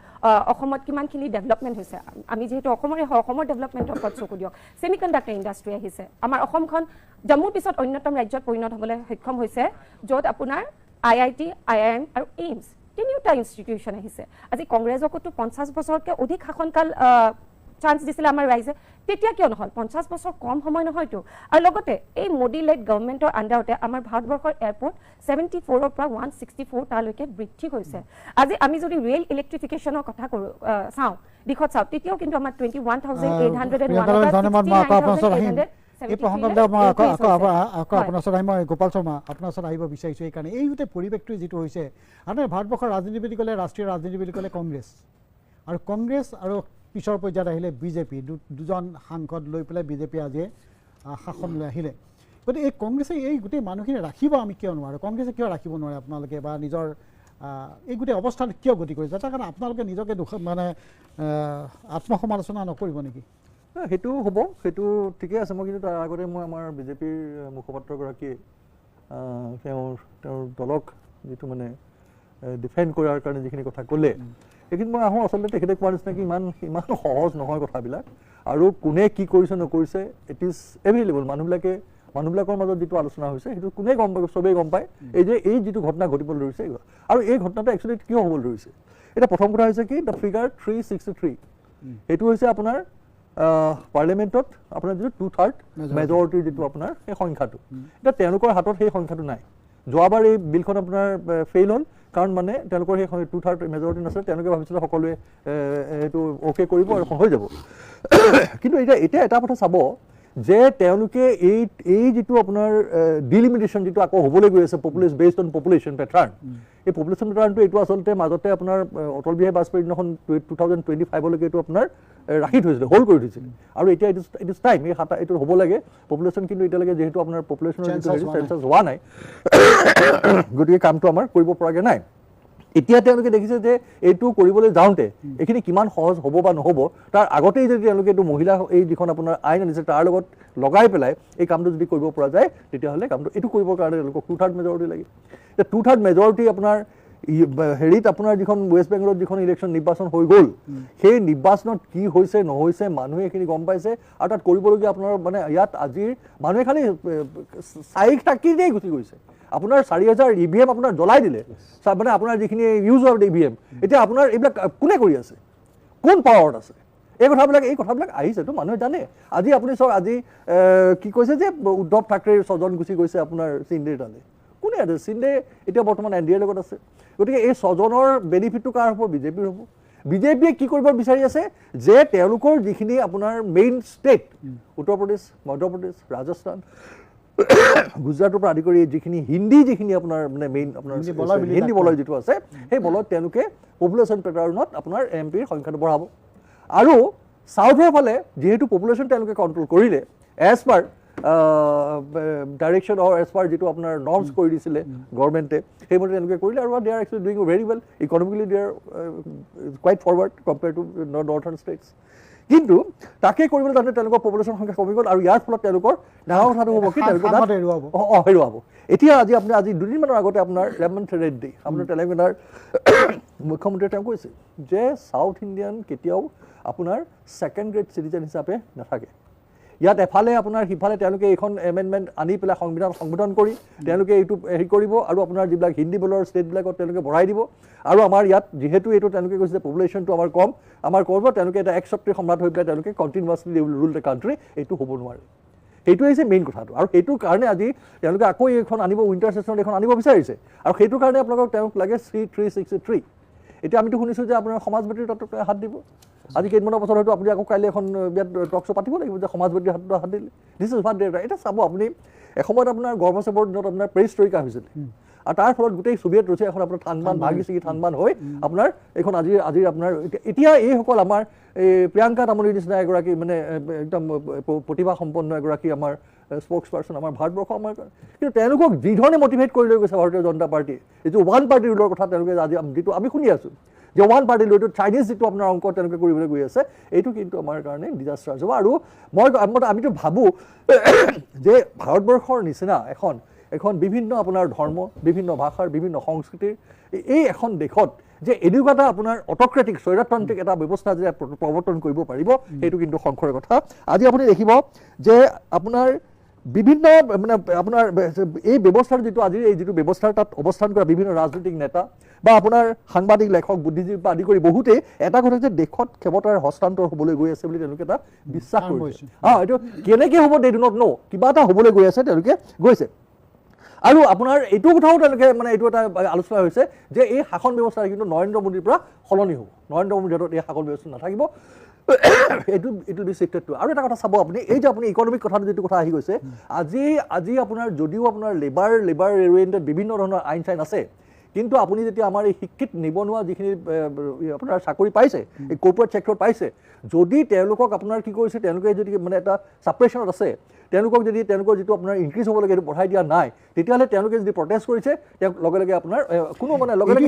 অসমত কিমানখিনি ডেভেলপমেন্ট হৈছে আমি যেহেতু অসমৰ ডেভেলপমেন্টৰ ওপৰত চকু দিয়ক সেমিকণ্ডাক্টৰ ইণ্ডাষ্ট্ৰি আহিছে আমাৰ অসমখন জম্মুৰ পিছত অন্যতম ৰাজ্যত পৰিণত হ'বলৈ সক্ষম হৈছে য'ত আপোনাৰ IIT IIM আৰু এইমছ তিনিটা ইনষ্টিটিউচন আহিছে আজি কংগ্ৰেছকতো 50 বছৰতকৈ অধিক শাসনকাল চান্স দিছিলে আমাৰ ৰাইজে তেতিয়া কিয় নহল 50 বছৰ কম সময় নহয়তো আৰু লগতে এই মোডি লেড গভৰ্ণমেণ্টৰ আন্ডাৰতে আমাৰ ভাৰতবৰ্ষৰ এয়াৰপোৰ্ট 74 পৰা 164 তালৈকে বৃদ্ধি হৈছে আজি আমি যদি ৰিয়েল ইলেক্ট্ৰিফিকেশ্যনৰ কথা কৰো চাওঁ দিখত চাওঁ তেতিয়াও কিন্তু আমাৰ 21,801 এই প্ৰসংগত মই আকৌ আপোনাৰ ওচৰত মই গোপাল শৰ্মা আপোনাৰ ওচৰত আহিব বিচাৰিছোঁ এইকাৰণে এই গোটেই পৰিৱেশটো যিটো হৈছে আপোনাৰ ভাৰতবৰ্ষৰ ৰাজনীতি বুলি ক'লে ৰাষ্ট্ৰীয় ৰাজনীতি বুলি ক'লে কংগ্ৰেছ আৰু পিছৰ পৰ্যায়ত আহিলে BJP দুজন সাংসদ লৈ পেলাই BJP আজি শাসনলৈ আহিলে গতিকে এই কংগ্ৰেছে এই গোটেই মানুহখিনি ৰাখিব আমি কিয় নোৱাৰোঁ কংগ্ৰেছে কিয় ৰাখিব নোৱাৰে আপোনালোকে বা নিজৰ এই গোটেই অৱস্থাত কিয় গতি কৰিছে তাৰ কাৰণে আপোনালোকে নিজকে মানে আত্মসমালোচনা নকৰিব নেকি সেইটো হ'ব সেইটো ঠিকে আছে মই কিন্তু তাৰ আগতে মই আমাৰ BJPৰ মুখপাত্ৰগৰাকীয়ে তেওঁৰ দলক যিটো মানে ডিফেণ্ড কৰাৰ কাৰণে যিখিনি কথা ক'লে এইখিনি মই আহোঁ আচলতে তেখেতে কোৱাৰ নিচিনাকৈ ইমান সহজ নহয় কথাবিলাক আৰু কোনে কি কৰিছে নকৰিছে ইট ইজ এভেইলেবল মানুহবিলাকৰ মাজত যিটো আলোচনা হৈছে সেইটো কোনে গম পায় চবেই গম পায় এই যিটো ঘটনা ঘটিবলৈ ধৰিছে আৰু এই ঘটনাটো একচুৱেলি কিয় হ'বলৈ ধৰিছে এতিয়া প্ৰথম কথা হৈছে কি দ্য ফিগাৰ 363 সেইটো হৈছে আপোনাৰ পাৰ্লিয়ামেণ্টত আপোনাৰ যিটো 2/3 মেজৰিটিৰ যিটো আপোনাৰ সেই সংখ্যাটো এতিয়া তেওঁলোকৰ হাতত সেই সংখ্যাটো নাই যোৱাবাৰ এই বিলখন আপোনাৰ ফেইল হ'ল কাৰণ মানে তেওঁলোকৰ সেই 2/3 মেজৰিটি নাছিলে তেওঁলোকে ভাবিছিলে সকলোৱে এইটো অ'কে কৰিব আৰু হৈ যাব কিন্তু এতিয়া এটা কথা চাব যে তেওঁলোকে এই যিটো আপোনাৰ ডিলিমিটেশ্যন যিটো আকৌ হ'বলৈ গৈ আছে population based on population pattern এই পপুলেশ্যন পেটাৰ্ণটো এইটো আচলতে মাজতে আপোনাৰ অটল বিহাৰী বাজপেয়ীৰ দিনাখন 2025লৈকে এইটো আপোনাৰ ৰাখি থৈছিলে হোল্ড কৰি থৈছিলে আৰু এতিয়া ইট ইজ টাইম এইটো হ'ব লাগে পপুলেশ্যন কিন্তু এতিয়ালৈকে যিহেতু আপোনাৰ পপুলেশ্যনৰ যিটো চেঞ্চাছ হোৱা নাই গতিকে কামটো আমাৰ কৰিব পৰাকৈ নাই এতিয়া তেওঁলোকে দেখিছে যে এইটো কৰিবলৈ যাওঁতে এইখিনি কিমান সহজ হ'ব বা নহ'ব তাৰ আগতেই যদি তেওঁলোকে এইটো মহিলা এই যিখন আপোনাৰ আইন আনিছে তাৰ লগত লগাই পেলাই এই কামটো যদি কৰিব পৰা যায় তেতিয়াহ'লে কামটো এইটো কৰিবৰ কাৰণে তেওঁলোকক 2/3 মেজৰিটি লাগে এতিয়া 2/3 মেজৰিটি আপোনাৰ হেৰিত আপোনাৰ যিখন ৱেষ্ট বেংগলত যিখন ইলেকশ্যন নিৰ্বাচন হৈ গ'ল সেই নিৰ্বাচনত কি হৈছে নহৈছে মানুহে এইখিনি গম পাইছে আৰু তাত কৰিবলগীয়া আপোনাৰ মানে ইয়াত আজিৰ মানুহে খালি চাইক তাকিৰেই গুচি গৈছে আপোনাৰ 4000 EVM আপোনাৰ জ্বলাই দিলে মানে আপোনাৰ যিখিনি ইউজ অফ EVM এতিয়া আপোনাৰ এইবিলাক কোনে কৰি আছে কোন পাৱাৰত আছে এই কথাবিলাক আহিছেতো মানুহে জানে আজি আপুনি চাওক আজি কি কৈছে যে উদ্ধৱ ঠাকৰেৰ 6জন গুচি গৈছে আপোনাৰ চিণ্ডেৰ তালে কোনে আছে চিণ্ডে এতিয়া বৰ্তমান NDAৰ লগত আছে গতিকে এই 6জনৰ বেনিফিটটো কাৰ হ'ব BJPৰ হ'ব বিজেপিয়ে কি কৰিব বিচাৰি আছে যে তেওঁলোকৰ যিখিনি আপোনাৰ মেইন ষ্টেট উত্তৰ প্ৰদেশ মধ্যপ্ৰদেশ ৰাজস্থান গুজৰাটৰ পৰা আদি কৰি যিখিনি হিন্দী আপোনাৰ মানে মেইন আপোনাৰ হিন্দী বলয় যিটো আছে সেই বলত তেওঁলোকে পপুলেশ্যন পেটাৰ্ণত আপোনাৰ এমপিৰ সংখ্যাটো বঢ়াব আৰু সাউথৰ ফালে যেহেতু পপুলেশ্যন তেওঁলোকে কণ্ট্ৰল কৰিলে এজ পাৰ ডাইৰেকশ্যন অৰ এজ পাৰ যিটো আপোনাৰ নৰ্মছ কৰি দিছিলে গভৰ্ণমেণ্টে সেইমতে তেওঁলোকে কৰিলে আৰু they are actually doing very well economically they are quite forward compare to northern states কিন্তু তাকে কৰিবলৈ যাওঁতে তেওঁলোকৰ পপুলেশ্যন সংখ্যা কমি গ'ল আৰু ইয়াৰ ফলত তেওঁলোকৰ ডাঙৰ কথাটো হ'ব কি তেওঁলোকে হেৰুৱাব এতিয়া আজি দুদিনমানৰ আগতে আপোনাৰ ৰেমণ্ট ৰেড্ডি আপোনাৰ তেলেংগানাৰ মুখ্যমন্ত্ৰীয়ে তেওঁ কৈছে যে চাউথ ইণ্ডিয়ান কেতিয়াও আপোনাৰ ছেকেণ্ড গ্ৰেড চিটিজেন হিচাপে নাথাকে ইয়াত এফালে আপোনাৰ সিফালে তেওঁলোকে এইখন এমেণ্ডমেণ্ট আনি পেলাই সংশোধন কৰি তেওঁলোকে এইটো হেৰি কৰিব আৰু আপোনাৰ যিবিলাক হিন্দী বলৰ ষ্টেটবিলাকত তেওঁলোকে বঢ়াই দিব আৰু আমাৰ ইয়াত যিহেতু এইটো তেওঁলোকে কৈছে যে পপুলেশ্যনটো আমাৰ কম আমাৰ কৰিব তেওঁলোকে এটা একছত্ৰী সম্ৰাট হৈ পেলাই তেওঁলোকে কণ্টিনিউৱাছলি ৰুল দ্য কাণ্ট্ৰি এইটো হ'ব নোৱাৰে সেইটো হৈছে মেইন কথাটো আৰু সেইটোৰ কাৰণে আজি তেওঁলোকে আকৌ এইখন আনিব উইণ্টাৰ ছেছনত এইখন আনিব বিচাৰিছে আৰু সেইটোৰ কাৰণে আপোনালোকক তেওঁক লাগে 363 এতিয়া আমিতো শুনিছোঁ যে আপোনাৰ সমাজবাদীৰ তাত হাত দিব আজি কেইদিনমানৰ পাছত হয়তো আপুনি আকৌ কাইলৈ এখন ইয়াত টক শ্ব' পাতিব লাগিব যে সমাজবাদীৰ হাত দিলে দিছ ইজ হোৱাট দে এতিয়া চাব আপুনি এসময়ত আপোনাৰ গৰ্ভচেপৰ দিনত আপোনাৰ পেৰিষ্ট্ৰইকা হৈছিলে আৰু তাৰ ফলত গোটেই ছোভিয়েট ৰাছিয়া এখন আপোনাৰ থানবান ভাগি ছিগি থানবান হৈ আপোনাৰ এইখন আজিৰ আপোনাৰ এতিয়া এইসকল আমাৰ এই প্ৰিয়ংকা তামুলীৰ নিচিনা এগৰাকী মানে একদম প্ৰতিভা সম্পন্ন এগৰাকী আমাৰ স্প'ক্স পাৰ্চন আমাৰ ভাৰতবৰ্ষ আমাৰ কিন্তু তেওঁলোকক যিধৰণে মটিভেট কৰি লৈ গৈছে ভাৰতীয় জনতা পাৰ্টী যিটো ওৱান পাৰ্টি ৰুলৰ কথা তেওঁলোকে আজি যিটো আমি শুনি আছোঁ যে ওৱান পাৰ্টি ৰুলটো চাইনিজ যিটো আপোনাৰ অংক তেওঁলোকে কৰিবলৈ গৈ আছে এইটো কিন্তু আমাৰ কাৰণে ডিজাষ্টাৰ হ'ব আৰু আমিতো ভাবোঁ যে ভাৰতবৰ্ষৰ নিচিনা এখন বিভিন্ন আপোনাৰ ধৰ্ম বিভিন্ন ভাষাৰ বিভিন্ন সংস্কৃতিৰ এই এখন দেশত যে এনেকুৱা এটা আপোনাৰ অট'ক্ৰেটিক স্বৈৰতান্ত্ৰিক এটা ব্যৱস্থা যে প্ৰৱৰ্তন কৰিব পাৰিব সেইটো কিন্তু সংশয়ৰ কথা আজি আপুনি দেখিব যে আপোনাৰ বিভিন্ন মানে আপোনাৰ এই ব্যৱস্থাৰ যিটো ব্যৱস্থাৰ তাত অৱস্থান কৰা বিভিন্ন ৰাজনৈতিক নেতা বা আপোনাৰ সাংবাদিক লেখক বুদ্ধিজীৱী পৰা আদি কৰি বহুতে এটা কথা যে দেশত ক্ষমতাৰ হস্তান্তৰ হ'বলৈ গৈ আছে বুলি তেওঁলোকে এটা বিশ্বাস কৰিছে এইটো কেনেকৈ হ'ব দে ডু নট ন' কিবা এটা হ'বলৈ গৈ আছে তেওঁলোকে গৈছে আৰু আপোনাৰ এইটো কথাও তেওঁলোকে মানে এইটো এটা আলোচনা হৈছে যে এই শাসন ব্যৱস্থা কিন্তু নৰেন্দ্ৰ মোদীৰ পৰা সলনি হ'ব নৰেন্দ্ৰ মোদীৰ হাতত এই শাসন ব্যৱস্থা নাথাকিব এইটো বি চিক্ৰেটটো আৰু এটা কথা চাব আপুনি এই যে আপুনি ইকনমিক কথাটো যিটো কথা আহি গৈছে আজি আপোনাৰ যদিও আপোনাৰ লেবাৰ অৰিয়েণ্টেড বিভিন্ন ধৰণৰ আইন চাইন আছে কিন্তু আপুনি যেতিয়া আমাৰ এই শিক্ষিত নিবনুৱা যিখিনি আপোনাৰ চাকৰি পাইছে এই কৰ্পৰেট ছেক্টৰত পাইছে যদি তেওঁলোকক আপোনাৰ কি কৰিছে তেওঁলোকে যদি মানে এটা ছাপ্ৰেশ্যনত আছে তেওঁলোকৰ যিটো আপোনাৰ ইনক্ৰিজ হ'ব লাগে এইটো বঢ়াই দিয়া নাই তেতিয়াহ'লে তেওঁলোকে যদি প্ৰটেষ্ট কৰিছে তেওঁক লগে লগে আপোনাৰ কোনো মানে লগে লগে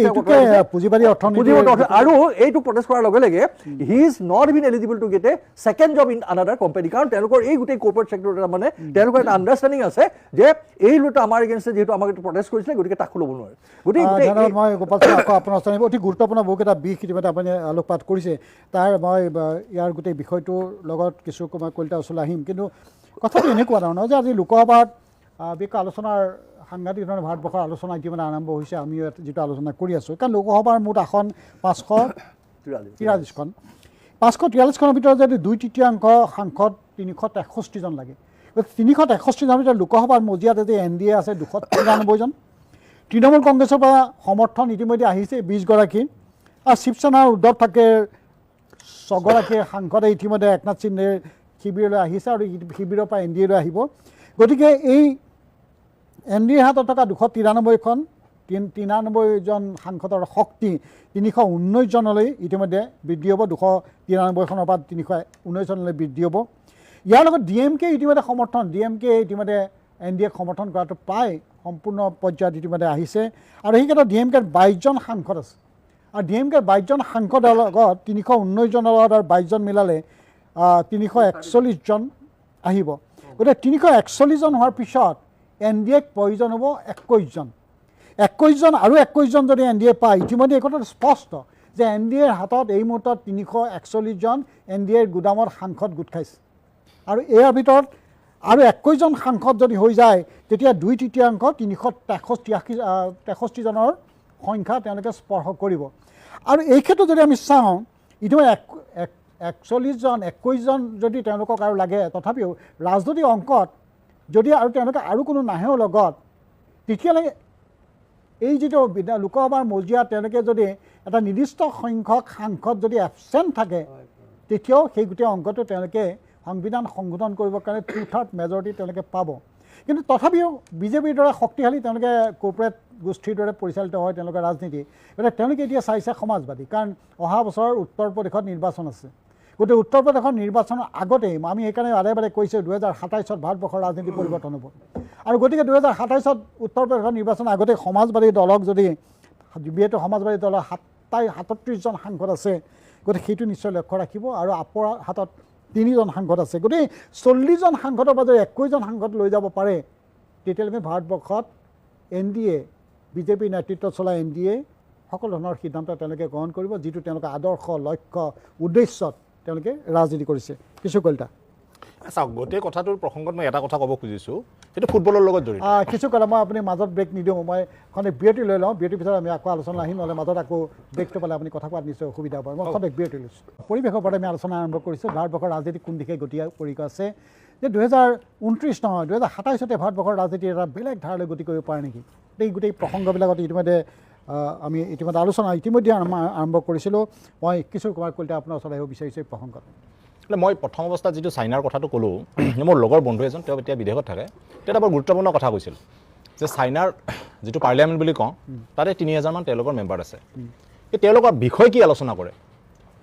পুঁজিবাদী অৰ্থনীতি আৰু এইটো প্ৰটেষ্ট কৰাৰ লগে লগে he is not been eligible to get A second job in another company কাৰণ তেওঁলোকৰ এই গোটেই কৰ্পৰেট ছেক্টৰত এটা মানে তেওঁলোকৰ এটা আণ্ডাৰষ্টেণ্ডিং আছে যে এই লোকটো আমাৰ এগেইনষ্টে যিহেতু আমাক এইটো প্ৰটেষ্ট কৰিছিলে গতিকে তাকো ল'ব নোৱাৰে মই গোপাল আকৌ আপোনাৰ ওচৰত অতি গুৰুত্বপূৰ্ণ বহুকেইটা দিশ ইতিমধ্যে আপুনি আলোকপাত কৰিছে তাৰ মই ইয়াৰ গোটেই বিষয়টোৰ লগত কিছু মই কলিতা ওচৰলৈ আহিম কিন্তু কথাটো এনেকুৱা ধৰণৰ যে আজি লোকসভাত বিশেষ আলোচনাৰ সাংঘাতিক ধৰণে ভাৰতবৰ্ষৰ আলোচনা ইতিমধ্যে আৰম্ভ হৈছে আমি যিটো আলোচনা কৰি আছোঁ কাৰণ লোকসভাৰ মুঠ আসন 543খন 543খনৰ ভিতৰত যদি 2/3 সাংসদ 363জন লাগে 363জনৰ ভিতৰত লোকসভাৰ মজিয়াত যে NDA আছে 293জন তৃণমূল কংগ্ৰেছৰ পৰা সমৰ্থন ইতিমধ্যে আহিছে 20গৰাকী আৰু শিৱসেনাৰ উদ্ধৱ ঠাকৰেৰ 6গৰাকী সাংসদে ইতিমধ্যে একনাথ সিন্ধেৰ শিবিৰলৈ আহিছে আৰু শিবিৰৰ পৰা NDAলৈ আহিব গতিকে এই NDAৰ হাতত থকা 293জন সাংসদৰ শক্তি 319জনলৈ ইতিমধ্যে বৃদ্ধি হ'ব 293খনৰ পৰা 319জনলৈ বৃদ্ধি হ'ব ইয়াৰ লগত DMK ইতিমধ্যে সমৰ্থন DMK ইতিমধ্যে NDAক সমৰ্থন কৰাটো প্ৰায় সম্পূৰ্ণ পৰ্যায়ত ইতিমধ্যে আহিছে আৰু সেই ক্ষেত্ৰত DMKৰ 22জন সাংসদ আছে আৰু DMKৰ 22জন সাংসদৰ লগত 319জনৰ লগত আৰু 22জন মিলালে 341জন আহিব গতিকে 341জন হোৱাৰ পিছত NDAক প্ৰয়োজন হ'ব 21জন আৰু 21জন যদি NDA পায় ইতিমধ্যে এই কথাটো স্পষ্ট যে NDAৰ হাতত এই মুহূৰ্তত 341জন NDAৰ গুদামত সাংসদ গোট খাইছে আৰু ইয়াৰ ভিতৰত আৰু 21জন সাংসদ যদি হৈ যায় তেতিয়া 2/3 363জনৰ সংখ্যা তেওঁলোকে স্পৰ্শ কৰিব আৰু এই ক্ষেত্ৰত যদি আমি চাওঁ ইতিমধ্যে 21জন যদি তেওঁলোকক আৰু লাগে তথাপিও ৰাজনৈতিক অংকত যদি আৰু তেওঁলোকে আৰু কোনো নাহেও লগত তেতিয়াহ'লে এই যিটো লোকসভাৰ মজিয়াত তেওঁলোকে যদি এটা নিৰ্দিষ্ট সংখ্যক সাংসদ যদি এবচেণ্ট থাকে তেতিয়াও সেই গোটেই অংকটো তেওঁলোকে সংবিধান সংশোধন কৰিবৰ কাৰণে 2/3 মেজৰিটি তেওঁলোকে পাব কিন্তু তথাপিও বিজেপিৰ দৰে শক্তিশালী তেওঁলোকে কৰ্পৰেট গোষ্ঠীৰ দৰে পৰিচালিত হয় তেওঁলোকৰ ৰাজনীতি গতিকে তেওঁলোকে এতিয়া চাইছে সমাজবাদী কাৰণ অহা বছৰ উত্তৰ প্ৰদেশত নিৰ্বাচন আছে গতিকে উত্তৰ প্ৰদেশৰ নিৰ্বাচনৰ আগতেই আমি সেইকাৰণে বাৰে বাৰে কৈছোঁ 2027ত ভাৰতবৰ্ষৰ ৰাজনীতি পৰিৱৰ্তন হ'ব আৰু গতিকে 2027ত উত্তৰ প্ৰদেশৰ নিৰ্বাচনৰ আগতেই সমাজবাদী দলক যদি যিহেতু সমাজবাদী দলৰ 37জন সাংসদ আছে গতিকে সেইটো নিশ্চয় লক্ষ্য ৰাখিব আৰু আপৰ হাতত 3জন সাংসদ আছে গতিকে 40জন সাংসদৰ মাজত 21জন সাংসদ লৈ যাব পাৰে তেতিয়ালৈকে ভাৰতবৰ্ষত NDA বিজেপিৰ নেতৃত্বত চলা NDA সকলো ধৰণৰ সিদ্ধান্ত তেওঁলোকে গ্ৰহণ কৰিব যিটো তেওঁলোকৰ আদৰ্শ লক্ষ্য উদ্দেশ্যত তেওঁলোকে ৰাজনীতি কৰিছে কিছু কলিতা চাওক গোটেই কথাটোৰ প্ৰসংগত মই এটা কথা ক'ব খুজিছোঁ সেইটো ফুটবলৰ লগত জড়িত কিছু কলা মই আপুনি মাজত ব্ৰেক নিদিওঁ মই খন্তেক বিৰতি লৈ লওঁ বিৰতিৰ পিছত আমি আকৌ আলোচনা আহিম নহ'লে মাজত আকৌ ব্ৰেকটো পালে আপুনি কথা কোৱাত নিশ্চয় অসুবিধা হ'ব মই খন্তেক বিৰতি লৈছোঁ পৰিৱেশৰ ওপৰত আমি আলোচনা আৰম্ভ কৰিছোঁ ভাৰতবৰ্ষৰ ৰাজনীতি কোন দিশে গতি কৰি আছে যে 2029 নহয় 2027তে ভাৰতবৰ্ষৰ ৰাজনীতি এটা বেলেগ ধাৰালৈ গতি কৰিব পাৰে নেকি এই গোটেই প্ৰসংগবিলাকত ইতিমধ্যে আমি আলোচনা ইতিমধ্যে আৰম্ভ কৰিছিলোঁ মই কিশোৰ কুমাৰ কলিতা আপোনাৰ ওচৰত আহিব বিচাৰিছোঁ এই প্ৰসংগত মই প্ৰথম অৱস্থাত যিটো চাইনাৰ কথাটো ক'লোঁ মোৰ লগৰ বন্ধু এজন তেওঁ এতিয়া বিদেশত থাকে তেওঁ এটা বৰ গুৰুত্বপূৰ্ণ কথা কৈছিল যে চাইনাৰ যিটো পাৰ্লিয়ামেণ্ট বুলি কওঁ তাতে 3000মান তেওঁলোকৰ মেম্বাৰ আছে তেওঁলোকৰ বিষয় কি আলোচনা কৰে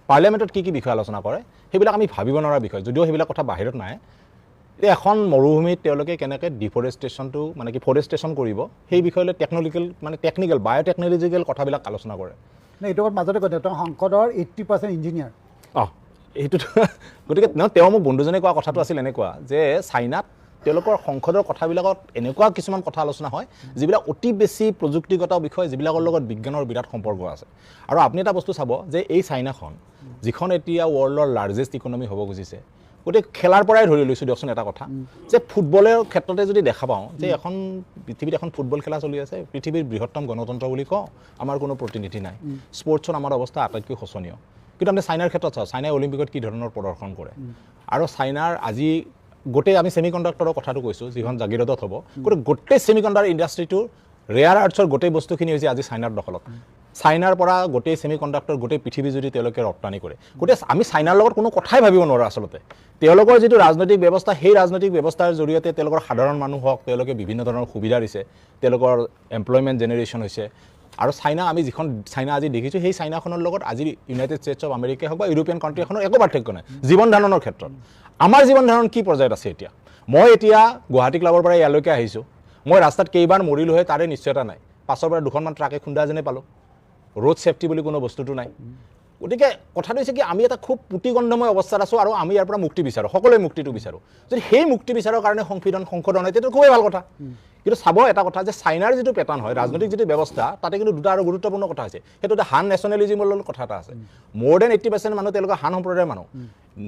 পাৰ্লিয়ামেণ্টত কি বিষয় আলোচনা কৰে সেইবিলাক আমি ভাবিব নোৱাৰা বিষয় যদিও সেইবিলাক কথা বাহিৰত নাই এখন মৰুভূমিত তেওঁলোকে কেনেকৈ ডিফৰেষ্টেশ্যনটো মানে কি ফৰেষ্টেশ্যন কৰিব সেই বিষয়লৈ টেকনিকেল বায়'টেকনলজিকেল কথাবিলাক আলোচনা কৰে এইটো মাজতে কৈ তেওঁ সংসদৰ 80% ইঞ্জিনিয়াৰ এইটোতো গতিকে তেওঁ মোক বন্ধুজনে কোৱা কথাটো আছিল এনেকুৱা যে চাইনাত তেওঁলোকৰ সংসদৰ কথাবিলাকত এনেকুৱা কিছুমান কথা আলোচনা হয় যিবিলাক অতি বেছি প্ৰযুক্তিগত বিষয় যিবিলাকৰ লগত বিজ্ঞানৰ বিৰাট সম্পৰ্ক আছে আৰু আপুনি এটা বস্তু চাব যে এই চাইনাখন যিখন এতিয়া ৱৰ্ল্ডৰ লাৰ্জেষ্ট ইকনমি হ'ব খুজিছে গতিকে খেলাৰ পৰাই ধৰি লৈছোঁ দিয়কচোন এটা কথা যে ফুটবলৰ ক্ষেত্ৰতে যদি দেখা পাওঁ যে এখন পৃথিৱীত এখন ফুটবল খেলা চলি আছে পৃথিৱীৰ বৃহত্তম গণতন্ত্ৰ বুলি কওঁ আমাৰ কোনো প্ৰতিনিধি নাই স্পৰ্টছত আমাৰ অৱস্থা আটাইতকৈ শোচনীয় কিন্তু আমি চাইনাৰ ক্ষেত্ৰত চাওঁ চাইনাই অলিম্পিকত কি ধৰণৰ প্ৰদৰ্শন কৰে আৰু চাইনাৰ আজি গোটেই আমি ছেমি কণ্ডাক্টৰৰ কথাটো কৈছোঁ যিখন জাগিৰোডত হ'ব গোটেই ছেমি কণ্ডাক্টৰ ইণ্ডাষ্ট্ৰিটোৰ ৰেয়াৰ আৰ্থছৰ গোটেই বস্তুখিনি হৈছে আজি চাইনাৰ দখলত চাইনাৰ পৰা গোটেই ছেমি কণ্ডাক্টৰ গোটেই পৃথিৱী যদি তেওঁলোকে ৰপ্তানি কৰে গতিকে আমি চাইনাৰ লগত কোনো কথাই ভাবিব নোৱাৰোঁ আচলতে তেওঁলোকৰ যিটো ৰাজনৈতিক ব্যৱস্থা সেই ৰাজনৈতিক ব্যৱস্থাৰ জৰিয়তে তেওঁলোকৰ সাধাৰণ মানুহক তেওঁলোকে বিভিন্ন ধৰণৰ সুবিধা দিছে তেওঁলোকৰ এমপ্লয়মেণ্ট জেনেৰেশ্যন হৈছে আৰু চাইনা আমি যিখন চাইনা আজি দেখিছোঁ সেই চাইনাখনৰ লগত আজি ইউনাইটেড ষ্টেটছ অফ আমেৰিকাই হওক বা ইউৰোপিয়ান কাণ্ট্ৰি এখনৰ একো পাৰ্থক্য নাই জীৱন ধাৰণৰ ক্ষেত্ৰত আমাৰ জীৱন ধাৰণ কি পৰ্যায়ত আছে এতিয়া মই এতিয়া গুৱাহাটী ক্লাবৰ পৰা ইয়ালৈকে আহিছোঁ মই ৰাস্তাত কেইবাৰ মৰিলোহে তাৰে নিশ্চয়তা নাই পাছৰ পৰা দুখনমান ট্ৰাকে খুন্দা যেনে পালোঁ ৰোড ছেফটি বুলি কোনো বস্তুটো নাই গতিকে কথাটো হৈছে কি আমি এটা খুব পুতিগন্ধময় অৱস্থাত আছোঁ আৰু আমি ইয়াৰ পৰা মুক্তি বিচাৰোঁ সকলোৱে মুক্তিটো বিচাৰোঁ যদি সেই মুক্তি বিচাৰৰ কাৰণে সংশোধন হয় তেতিয়া খুবেই ভাল কথা কিন্তু চাব এটা কথা যে চাইনাৰ যিটো পেটাৰ্ণ হয় ৰাজনৈতিক যিটো ব্যৱস্থা তাতে কিন্তু দুটা আৰু গুৰুত্বপূৰ্ণ কথা হৈছে সেইটো এটা হান নেশ্যনেলিজিমৰ লগত কথা এটা আছে মোৰ দেন 80% মানুহ তেওঁলোকে হান সম্প্ৰদায়ৰ মানুহ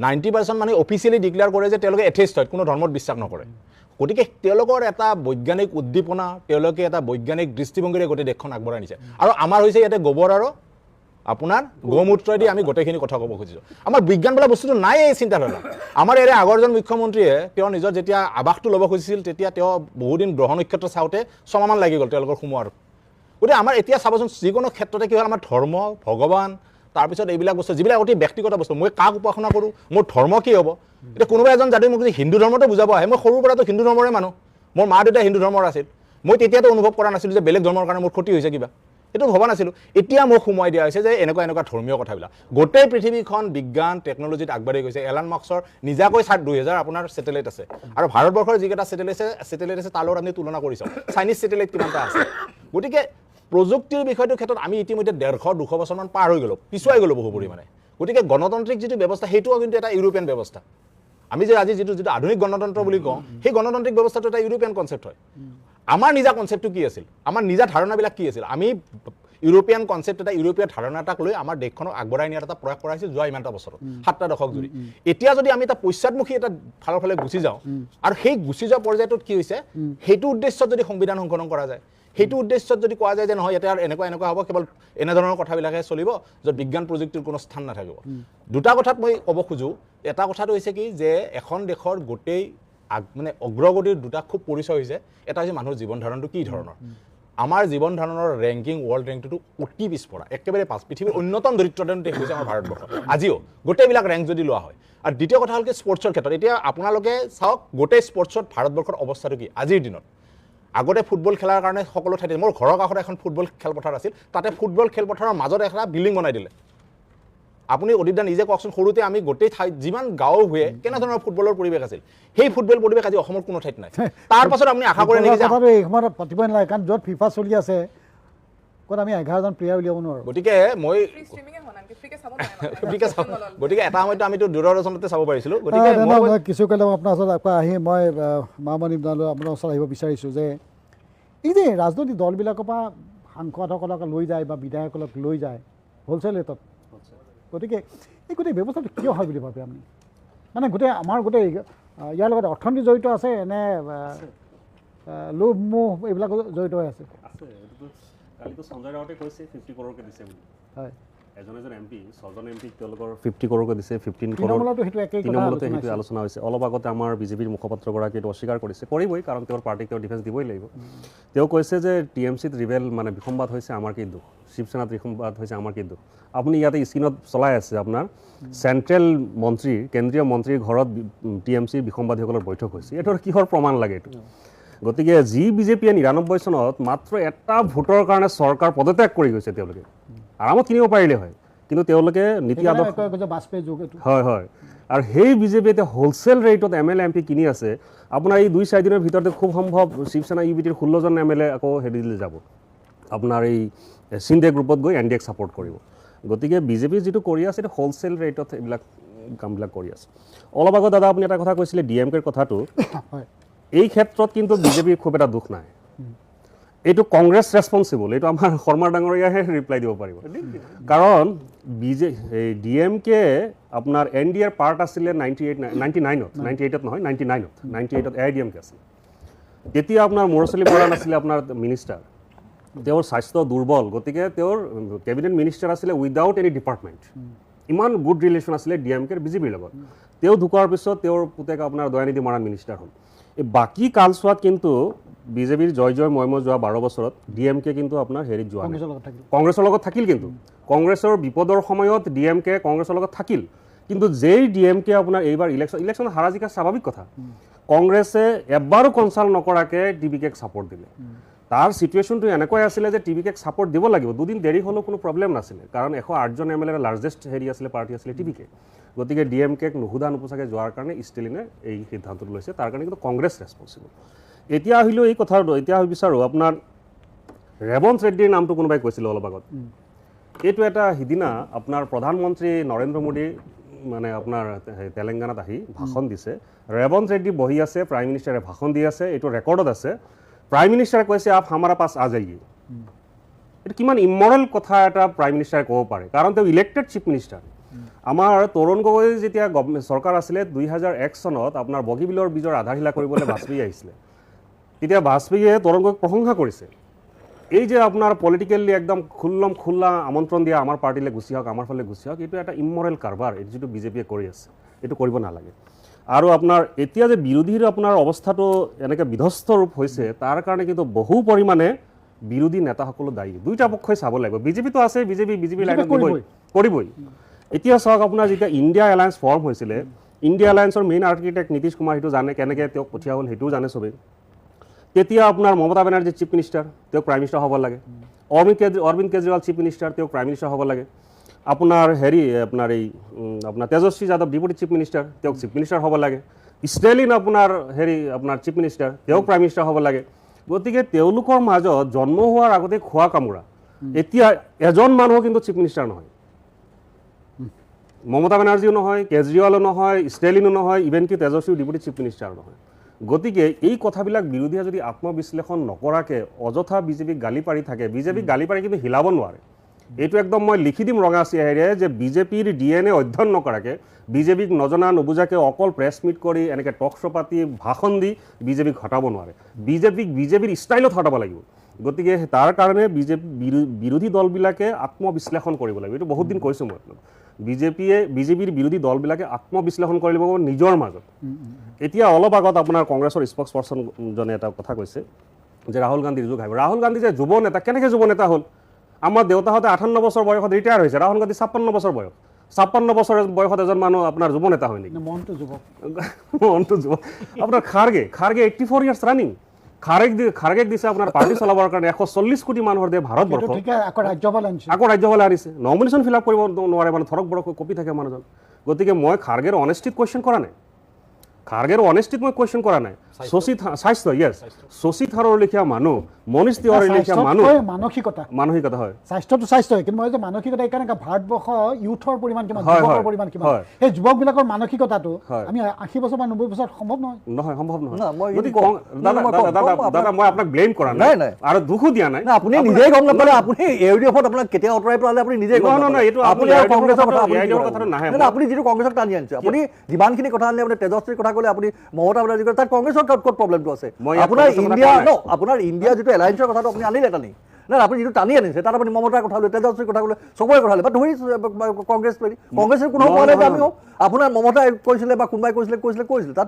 90% মানে অফিচিয়েলি ডিক্লেয়াৰ কৰে যে তেওঁলোকে এথেইষ্ট হয় কোনো ধৰ্মত বিশ্বাস নকৰে গতিকে তেওঁলোকৰ এটা বৈজ্ঞানিক উদ্দীপনা তেওঁলোকে এটা বৈজ্ঞানিক দৃষ্টিভংগীৰে গোটেই দেশখন আগবঢ়াই নিছে আৰু আমাৰ হৈছে ইয়াতে গোবৰ আৰু আপোনাৰ গৌমূত্ৰদি আমি গোটেইখিনি কথা ক'ব খুজিছোঁ আমাৰ বিজ্ঞান বোলা বস্তুটো নাই এই চিন্তাধাৰা আমাৰ ইয়াৰে আগৰজন মুখ্যমন্ত্ৰীয়ে তেওঁ নিজৰ যেতিয়া আৱাসটো ল'ব খুজিছিল তেতিয়া তেওঁ বহুদিন গ্ৰহ নক্ষত্ৰ চাওঁতে ছমাহমান লাগি গ'ল তেওঁলোকৰ সোমোৱাৰ গতিকে আমাৰ এতিয়া চাবচোন যিকোনো ক্ষেত্ৰতে কি হ'ল আমাৰ ধৰ্ম ভগৱান তাৰপিছত এইবিলাক বস্তু যিবিলাক অতি ব্যক্তিগত বস্তু মই কাক উপাসনা কৰোঁ মোৰ ধৰ্ম কি হ'ব এতিয়া কোনোবা এজন যদি মোক যদি হিন্দু ধৰ্মতে বুজাব আহে মই সৰুৰ পৰাতো হিন্দু ধৰ্মৰে মানুহ মোৰ মা দেউতা হিন্দু ধৰ্মৰ আছিল মই তেতিয়াতো অনুভৱ কৰা নাছিলোঁ যে বেলেগ ধৰ্মৰ কাৰণে মোৰ ক্ষতি হৈছে কিবা এইটো ভবা নাছিলোঁ এতিয়া মোক সোমোৱাই দিয়া হৈছে যে এনেকুৱা ধৰ্মীয় কথাবিলাক গোটেই পৃথিৱীখন বিজ্ঞান টেকনলজিত আগবাঢ়ি গৈছে এলান মাস্কৰ নিজাকৈ 2000 আপোনাৰ ছেটেলাইট আছে আৰু ভাৰতবৰ্ষৰ যিকেইটা ছেটেলাইট আছে তাৰ লগত আমি তুলনা কৰিছোঁ চাইনিজ ছেটেলাইট কিমানটা আছে গতিকে প্ৰযুক্তিৰ বিষয়টোৰ ক্ষেত্ৰত আমি ইতিমধ্যে 150-200 বছৰমান পাৰ হৈ গ'লোঁ পিছুৱাই গ'লোঁ বহু পৰিমাণে গতিকে গণতান্ত্ৰিক যিটো ব্যৱস্থা সেইটোও কিন্তু এটা ইউৰোপিয়ান ব্যৱস্থা আমি যে আজি যিটো আধুনিক গণতন্ত্ৰ বুলি কওঁ সেই গণতান্ত্ৰিক ব্যৱস্থাটো এটা ইউৰোপিয়ান কনচেপ্ট হয় আমাৰ নিজা কনচেপ্টটো কি আছিল আমাৰ নিজা ধাৰণাবিলাক কি আছিল আমি ইউৰোপিয়ান কনচেপ্ট এটা ইউৰোপীয় ধাৰণা এটাক লৈ আমাৰ দেশখনক আগবঢ়াই নিয়াৰ এটা প্ৰয়াস কৰা হৈছিল যোৱা ইমানটা বছৰত 7টা দশক জুৰি এতিয়া যদি আমি এটা পশ্চাদমুখী এটা ফালৰ ফালে গুচি যাওঁ আৰু সেই গুচি যোৱা পৰ্যায়টোত কি হৈছে সেইটো উদ্দেশ্যত যদি সংবিধান সংশোধন কৰা যায় সেইটো উদ্দেশ্যত যদি কোৱা যায় যে নহয় এতিয়া এনেকুৱা হ'ব কেৱল এনেধৰণৰ কথাবিলাকে চলিব য'ত বিজ্ঞান প্ৰযুক্তিৰ কোনো স্থান নাথাকিব দুটা কথাত মই ক'ব খোজোঁ এটা কথাটো হৈছে কি যে এখন দেশৰ গোটেই মানে অগ্ৰগতিৰ দুটা খুব পৰিচয় হৈছে এটা হৈছে মানুহৰ জীৱন ধাৰণটো কি ধৰণৰ আমাৰ জীৱন ধাৰণৰ ৰেংকিং ৱৰ্ল্ড ৰেংকটো অতি পিছপৰা একেবাৰে পাছ পৃথিৱীৰ অন্যতম দৰিদ্ৰতম দেশ হৈছে আমাৰ ভাৰতবৰ্ষ আজিও গোটেইবিলাক ৰেংক যদি লোৱা হয় আৰু দ্বিতীয় কথা হ'ল কি স্পৰ্টছৰ ক্ষেত্ৰত এতিয়া আপোনালোকে চাওক গোটেই স্পৰ্টছত ভাৰতবৰ্ষৰ অৱস্থাটো কি আজিৰ দিনত আগতে ফুটবল খেলাৰ কাৰণে সকলো ঠাইতে মোৰ ঘৰৰ কাষত এখন ফুটবল খেলপথাৰ আছিল তাতে ফুটবল খেলপথাৰৰ মাজত এটা বিল্ডিং বনাই দিলে আপুনি অদিতদা নিজে কওকচোন সৰুতে আমি গোটেই ঠাইত যিমান গাঁও হৈ কেনেধৰণৰ ফুটবলৰ পৰিৱেশ আছিল সেই ফুটবল পৰিৱেশ আজি অসমৰ কোনো ঠাইত নাই তাৰ পাছত আপুনি আশা কৰে নেকি যে এই সময়ত পাতিবই নালাগে কাৰণ য'ত ফিফা চলি আছে ক'ত আমি 11জন প্লেয়াৰ উলিয়াব নোৱাৰোঁ গতিকে মই গতিকে এটা সময়তো আমিতো দূৰদৰ্শনতে চাব পাৰিছিলোঁ গতিকে কিছু কালি আপোনাৰ ওচৰত আকৌ আহি মই মামণি আপোনাৰ ওচৰত আহিব বিচাৰিছোঁ যে এই যে ৰাজনৈতিক দলবিলাকৰ পৰা সাংসদসকলক লৈ যায় বা বিধায়কসকলক লৈ যায় হ'লচেল ৰেটত গতিকে এই গোটেই ব্যৱস্থাটো কিয় হয় বুলি ভাবে আপুনি মানে গোটেই আমাৰ গোটেই ইয়াৰ লগত অৰ্থনীতি জড়িত আছে নে লোভ মোহ এইবিলাক জড়িত হৈ আছে কালিতো সঞ্জয় ৰাউতে কৈছে 50 কৰোৰকৈ দিছে বুলি হয় এজন এমপি 6জন এমপিক তেওঁলোকৰ 50 কৰোৰকৈ দিছে 15 কৰোৰ তৃণমূলতে সেইটো আলোচনা হৈছে অলপ আগতে আমাৰ বিজেপিৰ মুখপাত্ৰগৰাকীয়ে এইটো অস্বীকাৰ কৰিছে কৰিবই কাৰণ তেওঁৰ পাৰ্টিক তেওঁ ডিফেন্স দিবই লাগিব তেওঁ কৈছে যে টিএমচিত ৰিবেল মানে বিসম্বাদ হৈছে আমাৰ কি দুখ শিৱসেনাত বিসম্বাদ হৈছে আমাৰ কি দুখ আপুনি ইয়াতে স্ক্ৰীণত চলাই আছে আপোনাৰ চেণ্ট্ৰেল মন্ত্ৰী কেন্দ্ৰীয় মন্ত্ৰীৰ ঘৰত টিএমচিৰ বিসম্বাদীসকলৰ বৈঠক হৈছে এইটোৰ কিহৰ প্ৰমাণ লাগে এইটো গতিকে যি বিজেপিয়ে 99 চনত মাত্ৰ এটা ভোটৰ কাৰণে চৰকাৰ পদত্যাগ কৰি গৈছে তেওঁলোকে আৰামত কিনিব পাৰিলে হয় কিন্তু তেওঁলোকে নীতি আদৰ্শ হয় হয় আৰু সেই বিজেপি এতিয়া হোলচেল ৰেটত MLA MP কিনি আছে আপোনাৰ এই 2-4 দিনৰ ভিতৰতে খুব সম্ভৱ শিৱসেনা ইউবিটিৰ 16জন MLA আকৌ হেৰিলৈ যাব আপোনাৰ এই সিন্ধে গ্ৰুপত গৈ NDAক ছাপোৰ্ট কৰিব গতিকে বিজেপি যিটো কৰি আছে সেইটো হোলচেল ৰেটত এইবিলাক কামবিলাক কৰি আছে অলপ আগত দাদা আপুনি এটা কথা কৈছিলে DMKৰ কথাটো এই ক্ষেত্ৰত কিন্তু বিজেপিৰ খুব এটা দুখ নাই এইটো কংগ্ৰেছ ৰেছপন্সিবল এইটো আমাৰ শৰ্মা ডাঙৰীয়াহে ৰিপ্লাই দিব পাৰিব কাৰণ DMK আপোনাৰ NDAৰ পাৰ্ট আছিলে 98ত নহয় 98ত AIDMK আছিল তেতিয়া আপোনাৰ মুৰচলি বৰা নাছিলে আপোনাৰ মিনিষ্টাৰ তেওঁৰ স্বাস্থ্য দুৰ্বল গতিকে তেওঁৰ কেবিনেট মিনিষ্টাৰ আছিলে উইদাউট এনি ডিপাৰ্টমেণ্ট ইমান গুড ৰিলেশ্যন আছিলে DMKৰ বিজেপিৰ লগত তেওঁ ঢুকোৱাৰ পিছত তেওঁৰ পুতেক আপোনাৰ দয়ানিধি মাৰাণ মিনিষ্টাৰ হ'ল এই বাকী কালচোৱাত কিন্তু বিজেপিৰ জয় মই যোৱা 12 বছৰত DMK কিন্তু আপোনাৰ হেৰিত যোৱা কংগ্ৰেছৰ লগত থাকিল কিন্তু কংগ্ৰেছৰ বিপদৰ সময়ত DMK কংগ্ৰেছৰ লগত থাকিল কিন্তু যেই DMK আপোনাৰ এইবাৰ ইলেকশ্যন হাৰা জিকা স্বাভাৱিক কথা কংগ্ৰেছে এবাৰো কনচাল্ট নকৰাকে TVKক ছাপোৰ্ট দিলে তাৰ সিচুৱেশ্যনটো এনেকৈ আছিলে যে TVKক ছাপোৰ্ট দিব লাগিব দুদিন দেৰি হ'লেও কোনো প্ৰব্লেম নাছিলে কাৰণ 108জন MLA লাৰ্জেষ্ট হেৰি আছিলে পাৰ্টি আছিলে TVK গতিকে DMKক নুসুধা নোপোচাকে যোৱাৰ কাৰণে ষ্টেলিনে এই সিদ্ধান্তটো লৈছে তাৰ কাৰণে কিন্তু কংগ্ৰেছ ৰেছপন্সিবল এতিয়া আহিলেও এই কথাটো এতিয়া বিচাৰোঁ আপোনাৰ ৰেৱন্ত ৰেড্ডিৰ নামটো কোনোবাই কৈছিলে অলপ আগত এইটো এটা সিদিনা আপোনাৰ প্ৰধানমন্ত্ৰী নৰেন্দ্ৰ মোদী মানে আপোনাৰ তেলেংগানাত আহি ভাষণ দিছে ৰেৱন্ত ৰেড্ডি বহি আছে প্ৰাইম মিনিষ্টাৰে ভাষণ দি আছে এইটো ৰেকৰ্ডত আছে প্ৰাইম মিনিষ্টাৰে কৈছে আপ হামাৰা পাছ আ যাইয়ে এইটো কিমান ইমৰেল কথা এটা প্ৰাইম মিনিষ্টাৰে ক'ব পাৰে কাৰণ তেওঁ ইলেক্টেড চিফ মিনিষ্টাৰ আমাৰ তৰুণ গগৈ যেতিয়া চৰকাৰ আছিলে 2001 চনত আপোনাৰ বগীবিলৰ বীজৰ আধাৰশিলা কৰিবলৈ বাজপেয়ী আহিছিলে তেতিয়া বাজপেয়ীয়ে তৰুণ গগৈক প্ৰশংসা কৰিছে এই যে আপোনাৰ পলিটিকেলি একদম খোলা আমন্ত্ৰণ দিয়া আমাৰ পাৰ্টিলৈ গুচি হওক আমাৰ ফালে গুচি হওক এইটো এটা ইমৰেল কাৰবাৰ এইটো যিটো বিজেপিয়ে কৰি আছে এইটো কৰিব নালাগে আৰু আপোনাৰ এতিয়া যে বিৰোধীৰ আপোনাৰ অৱস্থাটো এনেকৈ বিধ্বস্ত ৰূপ হৈছে তাৰ কাৰণে কিন্তু বহু পৰিমাণে বিৰোধী নেতাসকলো দায়ী দুইটা পক্ষই চাব লাগিব বিজেপিটো আছে বিজেপি লাইনত কৰিবই এতিয়া চাওক আপোনাৰ যেতিয়া ইণ্ডিয়া এলায়েন্স ফৰ্ম হৈছিলে ইণ্ডিয়া এলায়েন্সৰ মেইন আৰ্কিটেক্ট নীতিশ কুমাৰ সেইটো জানে কেনেকৈ তেওঁক পঠিওৱা হ'ল সেইটোও জানে চবেই তেতিয়া আপোনাৰ মমতা বেনাৰ্জী চিফ মিনিষ্টাৰ তেওঁক প্ৰাইম মিনিষ্টাৰ হ'ব লাগে অৰবিন্দ কেজৰিৱাল চিফ মিনিষ্টাৰ তেওঁক প্ৰাইম মিনিষ্টাৰ হ'ব লাগে আপোনাৰ আপোনাৰ এই আপোনাৰ তেজস্বী যাদৱ ডেপুটি চিফ মিনিষ্টাৰ তেওঁক চিফ মিনিষ্টাৰ হ'ব লাগে ষ্টেলিন আপোনাৰ আপোনাৰ চিফ মিনিষ্টাৰ তেওঁক প্ৰাইম মিনিষ্টাৰ হ'ব লাগে গতিকে তেওঁলোকৰ মাজত জন্ম হোৱাৰ আগতে খোৱা কামোৰা এতিয়া এজন মানুহ কিন্তু চিফ মিনিষ্টাৰ নহয় মমতা বেনাৰ্জীও নহয় কেজৰিৱালো নহয় ষ্টেলিনো নহয় ইভেন কি তেজস্বী ডেপুটি চিফ মিনিষ্টাৰ নহয় গতিকে এই কথাবিলাক বিৰোধীয়ে যদি আত্মবিশ্লেষণ নকৰাকে অযথা বিজেপিক গালি পাৰি থাকে বিজেপিক গালি পাৰি কিন্তু হিলাব নোৱাৰে এইটো একদম মই লিখি দিম ৰঙা চিয়াহেৰে যে বিজেপিৰ DNA অধ্যয়ন নকৰাকে বিজেপিক নজনা নুবুজাকে অকল প্ৰেছ মিট কৰি এনেকৈ টক শ্ব' পাতি ভাষণ দি বিজেপিক হটাব নোৱাৰে বিজেপিৰ ষ্টাইলত হটাব লাগিব গতিকে তাৰ কাৰণে বিৰোধী দলবিলাকে আত্মবিশ্লেষণ কৰিব লাগিব এইটো বহুত দিন কৈছোঁ মই বিজেপিৰ বিৰোধী দলবিলাকে আত্মবিশ্লেষণ কৰি ল'ব নিজৰ মাজত এতিয়া অলপ আগত আপোনাৰ কংগ্ৰেছৰ স্প'ক্স পাৰ্চনজনে এটা কথা কৈছে যে ৰাহুল গান্ধীৰ যুগ আহিব। ৰাহুল গান্ধী যে যুৱ নেতা, কেনেকৈ যুৱ নেতা হ'ল? আমাৰ দেউতাহঁতে 58 বছৰ বয়সত ৰিটায়াৰ হৈছে, ৰাহুল গান্ধী 56 বছৰ বয়স। 56 বছৰ বয়সত এজন মানুহ আপোনাৰ যুৱ নেতা হয় নেকি? মনটো যুৱক, মনটো যুৱক। আপোনাৰ খাৰ্গে 84 ইয়াৰ্ছ ৰানিং। খাৰ্গেক দিছে আপোনাৰ পাৰ্টি চলাবৰ কাৰণে 140 কোটি মানুহৰ দেশ ভাৰতবৰ্ষ। আকৌ ৰাজ্যপালে আনিছে, নমিনেশ্যন ফিল আপ কৰিব নোৱাৰে, মানে ধৰক বৰক কপি থাকে মানুহজন। গতিকে মই খাৰ্গেৰ অনেষ্টিত কুৱেশ্যন কৰা নাই, খাৰ্গেৰ অনেষ্টিত মই কুৱেশ্যন কৰা নাই। স্বাস্থ্য য়েছ, শশী থাৰুৰ লেখীয়া মানুহ, মনীষ তিৱাৰীৰ লেখীয়া মানুহ, মানসিকতা হয়। স্বাস্থ্যটো স্বাস্থ্য, কিন্তু মই যে মানসিকতা এইকাৰণে ভাৰতবৰ্ষ ইউথৰ পৰিমাণ কিমান, যুৱকৰ পৰিমাণ কিমান, সেই যুৱকবিলাকৰ মানসিকতাটো আমি 80 বছৰ বা 90 বছৰত সম্ভৱ নহয়। সম্ভৱ নহয়। দাদা মই আপোনাক ব্লেম কৰা নাই আৰু দুখো দিয়া নাই। আপুনি নিজেই গম নাপালে, আপুনি ইউডিএফত আপোনাক কেতিয়া আঁতৰাই পেলালে আপুনি নিজেই গম নাপালে। আপুনি কংগ্ৰেছৰ কথাটো নাহে, আপুনি যিটো কংগ্ৰেছক টানি আনিছে, আপুনি যিমানখিনি কথা আনিলে, আপুনি তেজস্বীৰ কথা ক'লে, আপুনি মমতা বেনাৰ্জী ক'লে, তাত কংগ্ৰেছৰ ক'ত প্ৰব্লেমটো আছে? আপোনাৰ ইণ্ডিয়া যিটো এলায়েন্সৰ কথাটো আপুনি আনিলে টানি, নাই আপুনি যিটো টানি আনিছে তাত আপুনি মমতাৰ কথা ক'লে, তেজস্বীৰ কথা ক'লে, চবৰে কথা ক'লে, বা ধৰি কংগ্ৰেছ কংগ্ৰেছৰ কোনো কোৱা নাই যে আমি হওক, আপোনাৰ মমতাই কৈছিলে বা কোনোবাই কৈছিলে তাত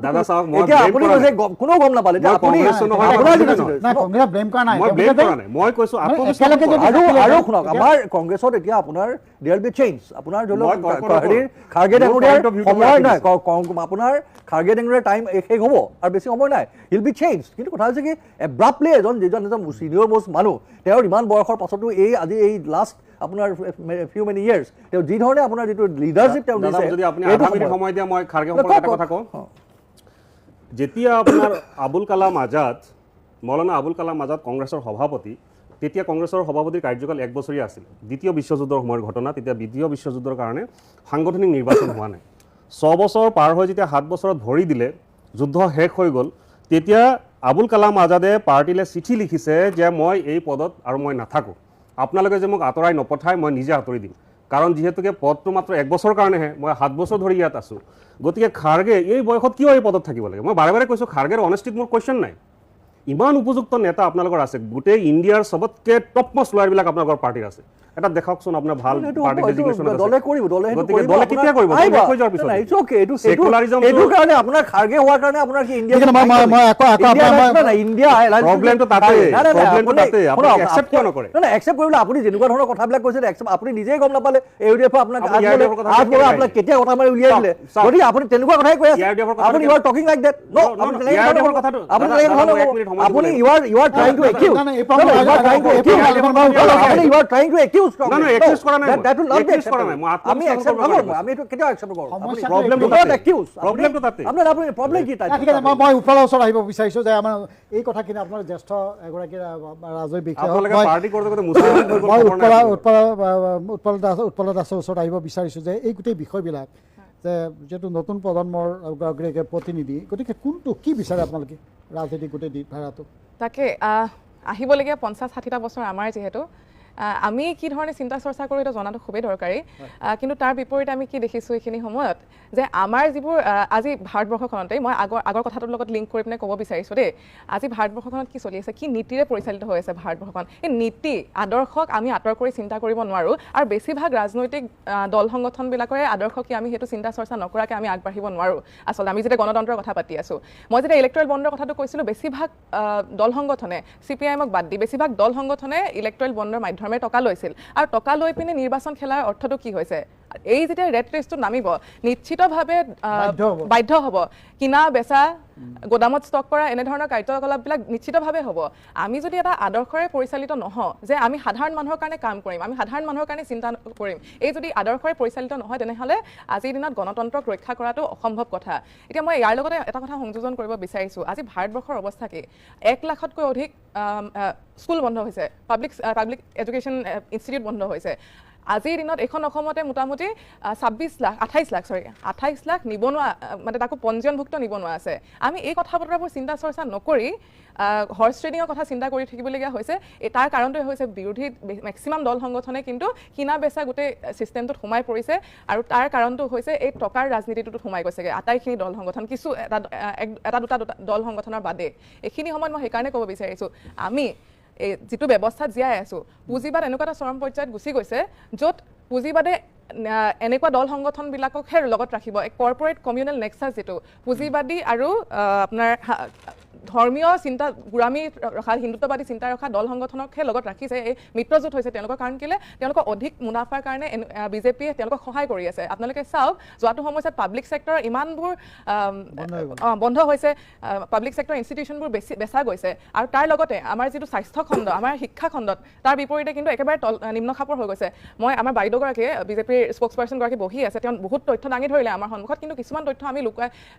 এতিয়া আপুনি কৈছে কোনেও গম নাপালে। আৰু শুনক, আমাৰ কংগ্ৰেছত এতিয়া আপোনাৰ দেয়াৰ বি চেঞ্জ। আপোনাৰ ধৰি লওক খাৰ্গে ডাঙৰীয়াৰ সময় নাই, আপোনাৰ খাৰ্গে ডাঙৰীয়াৰ টাইম শেষ হ'ব আৰু বেছি সময় নাই, হিল বি চেঞ্জ। কিন্তু কথা হৈছে কি, এব্ৰাপ্টলি যিজন ছিনিয়ৰ মোষ্ট মানুহ, তেওঁৰ ইমান বয়সৰ পাছতো আজি এই লাষ্ট আপোনাৰ ফিউ মেনি ইয়াৰ্ছ তেওঁ যি ধৰণে আপোনাৰ যিটো লিডাৰশ্বিপ তেওঁ দিছে, সময় দিয়া মই খাৰ্গে সম্পৰ্কে কথা কওঁ। যেতিয়া আপোনাৰ আবুল কালাম আজাদ, মৌলানা আবুল কালাম আজাদ কংগ্ৰেছৰ সভাপতি, তেতিয়া কংগ্ৰেছৰ সভাপতিৰ কাৰ্যকাল 1 বছৰীয়া আছিল। দ্বিতীয় বিশ্বযুদ্ধৰ সময়ৰ ঘটনা, তেতিয়া দ্বিতীয় বিশ্বযুদ্ধৰ কাৰণে সাংগঠনিক নিৰ্বাচন হোৱা নাই। 6 বছৰ পাৰ হৈ যেতিয়া 7 বছৰত ভৰি দিলে, যুদ্ধ শেষ হৈ গ'ল, তেতিয়া আবুল কালাম আজাদে পাৰ্টিলৈ চিঠি লিখিছে যে মই এই পদত আৰু মই নাথাকোঁ, আপোনালোকে যে মোক আঁতৰাই নপঠায়, মই নিজে আঁতৰি দিম, কাৰণ যিহেতুকে পদটো মাত্ৰ 1 বছৰ কাৰণেহে, মই 7 বছৰ ধৰি ইয়াত আছোঁ। গতিকে খাৰ্গে এই বয়সত কিয় এই পদত থাকিব লাগে? মই বাৰে বাৰে কৈছোঁ, খাৰ্গেৰ অনেষ্টিত মোৰ কুৱেশ্যন নাই। ইমান উপযুক্ত নেতা আপোনালোকৰ আছে, গোটেই ইণ্ডিয়াৰ চবতকৈ টপ মষ্ট লয়াৰবিলাক আপোনালোকৰ পাৰ্টিৰ আছে। এটা দেখাওকচোন আপোনাৰ ভাল পাৰ্টি ডেজিগনেশ্যন আছে। দলে কৰিব, দলে কেতিয়া কৰিব? এইটো কাৰণে আপোনাৰ খাৰ্গে হোৱাৰ কাৰণে আপোনাৰ কি ইণ্ডিয়া প্ৰব্লেমটো তাতে একচেপ্ট কিয় নকৰে? একচেপ্ট কৰিবলৈ আপুনি যেনেকুৱা ধৰণৰ কথাবিলাক কৈছে, আপুনি নিজেই গম নাপালে। ইউডিএফে আপোনাক কেতিয়া কথা মাৰি উলিয়াই দিলে, গতিকে আপুনি তেনেকুৱা কথাই কৈ আছে। আপুনি you are talking like that. আপুনি you are trying to accuse, you are trying to accuse Congress. No, accuse kora nai. That will not be acceptable. আমি accept নকৰো, আমি এটো কেতিয়া accept নকৰো। প্ৰবলেমটো not accuse, প্ৰবলেমটো তাতে। আপোনাৰ প্ৰবলেম কি তাতে? ঠিক আছে, মই ওপৰৰ ওচৰত আহিব বিচাৰিছোঁ যে আমাৰ এই কথাখিনি আপোনাৰ জ্যেষ্ঠ এগৰাকী ৰাজনৈতিক বিষয়া, মই উৎপল দাসৰ ওচৰত আহিব বিচাৰিছোঁ যে এই গোটেই বিষয়বিলাক, যে যিহেতু নতুন প্ৰজন্মৰ প্ৰতিনিধি, গতিকে কোনটো কি বিচাৰে আপোনালোকে ৰাজনীতি গোটেই ধাৰাটো? তাকে আহিবলগীয়া 50-60টা বছৰ আমাৰ যিহেতু আমি কি ধৰণে চিন্তা চৰ্চা কৰোঁ, এইটো জনাটো খুবেই দৰকাৰী। কিন্তু তাৰ বিপৰীতে আমি কি দেখিছোঁ এইখিনি সময়ত, যে আমাৰ যিবোৰ আজি ভাৰতবৰ্ষখনতে, মই আগৰ কথাটোৰ লগত লিংক কৰি পিনে ক'ব বিচাৰিছোঁ দেই, আজি ভাৰতবৰ্ষখনত কি চলি আছে, কি নীতিৰে পৰিচালিত হৈ আছে ভাৰতবৰ্ষখন, এই নীতি আদৰ্শক আমি আঁতৰ কৰি চিন্তা কৰিব নোৱাৰোঁ। আৰু বেছিভাগ ৰাজনৈতিক দল সংগঠনবিলাকৰে আদৰ্শ কি আমি সেইটো চিন্তা চৰ্চা নকৰাকৈ আমি আগবাঢ়িব নোৱাৰোঁ। আচলতে আমি যেতিয়া গণতন্ত্ৰৰ কথা পাতি আছোঁ, মই যেতিয়া ইলেক্ট্ৰেল বণ্ডৰ কথাটো কৈছিলোঁ, বেছিভাগ দল সংগঠনে, CPIMক বাদ দি বেছিভাগ দল সংগঠনে ইলেক্ট্ৰেল বণ্ডৰ মাধ্যমেৰে টকা লৈছিল। আৰু টকা লৈ পিনে নিৰ্বাচন খেলাৰ অৰ্থটো কি হৈছে, এই যেতিয়া ৰেট ৰেচটো নামিব, নিশ্চিতভাৱে বাধ্য হ'ব কিনা বেচা, গোদামত ষ্টক কৰা, এনেধৰণৰ কাৰ্যকলাপবিলাক নিশ্চিতভাৱে হ'ব। আমি যদি এটা আদৰ্শৰে পৰিচালিত নহওঁ, যে আমি সাধাৰণ মানুহৰ কাৰণে কাম কৰিম, আমি সাধাৰণ মানুহৰ কাৰণে চিন্তা কৰিম, এই যদি আদৰ্শৰে পৰিচালিত নহয়, তেনেহ'লে আজিৰ দিনত গণতন্ত্ৰক ৰক্ষা কৰাটো অসম্ভৱ কথা। এতিয়া মই ইয়াৰ লগতে এটা কথা সংযোজন কৰিব বিচাৰিছোঁ, আজি ভাৰতবৰ্ষৰ অৱস্থা কি? 1 লাখতকৈ অধিক স্কুল বন্ধ হৈছে, পাব্লিক এডুকেশ্যন ইনষ্টিটিউট বন্ধ হৈছে। আজিৰ দিনত এখন অসমতে মোটামুটি 28 লাখ নিবনুৱা, মানে তাকো পঞ্জীয়নভুক্ত নিবনুৱা আছে। আমি এই কথা বতৰাবোৰ চিন্তা চৰ্চা নকৰি হৰ্চ ট্ৰেডিঙৰ কথা চিন্তা কৰি থাকিবলগীয়া হৈছে। তাৰ কাৰণটোৱে হৈছে বিৰোধী মেক্সিমাম দল সংগঠনে কিন্তু কিনা বেচা গোটেই ছিষ্টেমটোত সোমাই পৰিছে, আৰু তাৰ কাৰণটো হৈছে এই টকাৰ ৰাজনীতিটোত সোমাই গৈছেগৈ আটাইখিনি দল সংগঠন, কিছু এটা দুটা দল সংগঠনৰ বাদে। এইখিনি সময়ত মই সেইকাৰণে ক'ব বিচাৰিছোঁ, আমি এই যিটো ব্যৱস্থাত জীয়াই আছোঁ, পুঁজিবাদ এনেকুৱা এটা চৰম পৰ্যায়ত গুচি গৈছে, য'ত পুঁজিবাদে এনেকুৱা দল সংগঠনবিলাককহে লগত ৰাখিব কৰ্পৰেট কমিউনেল নেক্সাছ যিটো পুঁজিবাদী আৰু আপোনাৰ ধৰ্মীয় চিন্তা গোৰামী ৰখা হিন্দুত্ববাদী চিন্তা ৰখা দল সংগঠনকহে লগত ৰাখিছে এই মিত্ৰজোঁট হৈছে তেওঁলোকৰ কাৰণ কেলে তেওঁলোকৰ অধিক মুনাফাৰ কাৰণে বিজেপিয়ে তেওঁলোকক সহায় কৰি আছে আপোনালোকে চাওক যোৱাটো সময়ত পাব্লিক ছেক্টৰ ইমানবোৰ বন্ধ হৈছে পাব্লিক ছেক্টৰ ইনষ্টিটিউশ্যনবোৰ বেচা গৈছে আৰু তাৰ লগতে আমাৰ যিটো স্বাস্থ্য খণ্ড আমাৰ শিক্ষা খণ্ডত তাৰ বিপৰীতে কিন্তু একেবাৰে নিম্ন খাপৰ হৈ গৈছে মই আমাৰ বাইদেউগৰাকীয়ে বিজেপিৰ স্প'ক্স পাৰ্চনগৰাকী বহি আছে তেওঁ বহুত তথ্য দাঙি ধৰিলে আমাৰ সন্মুখত কিন্তু কিছুমান তথ্য আমি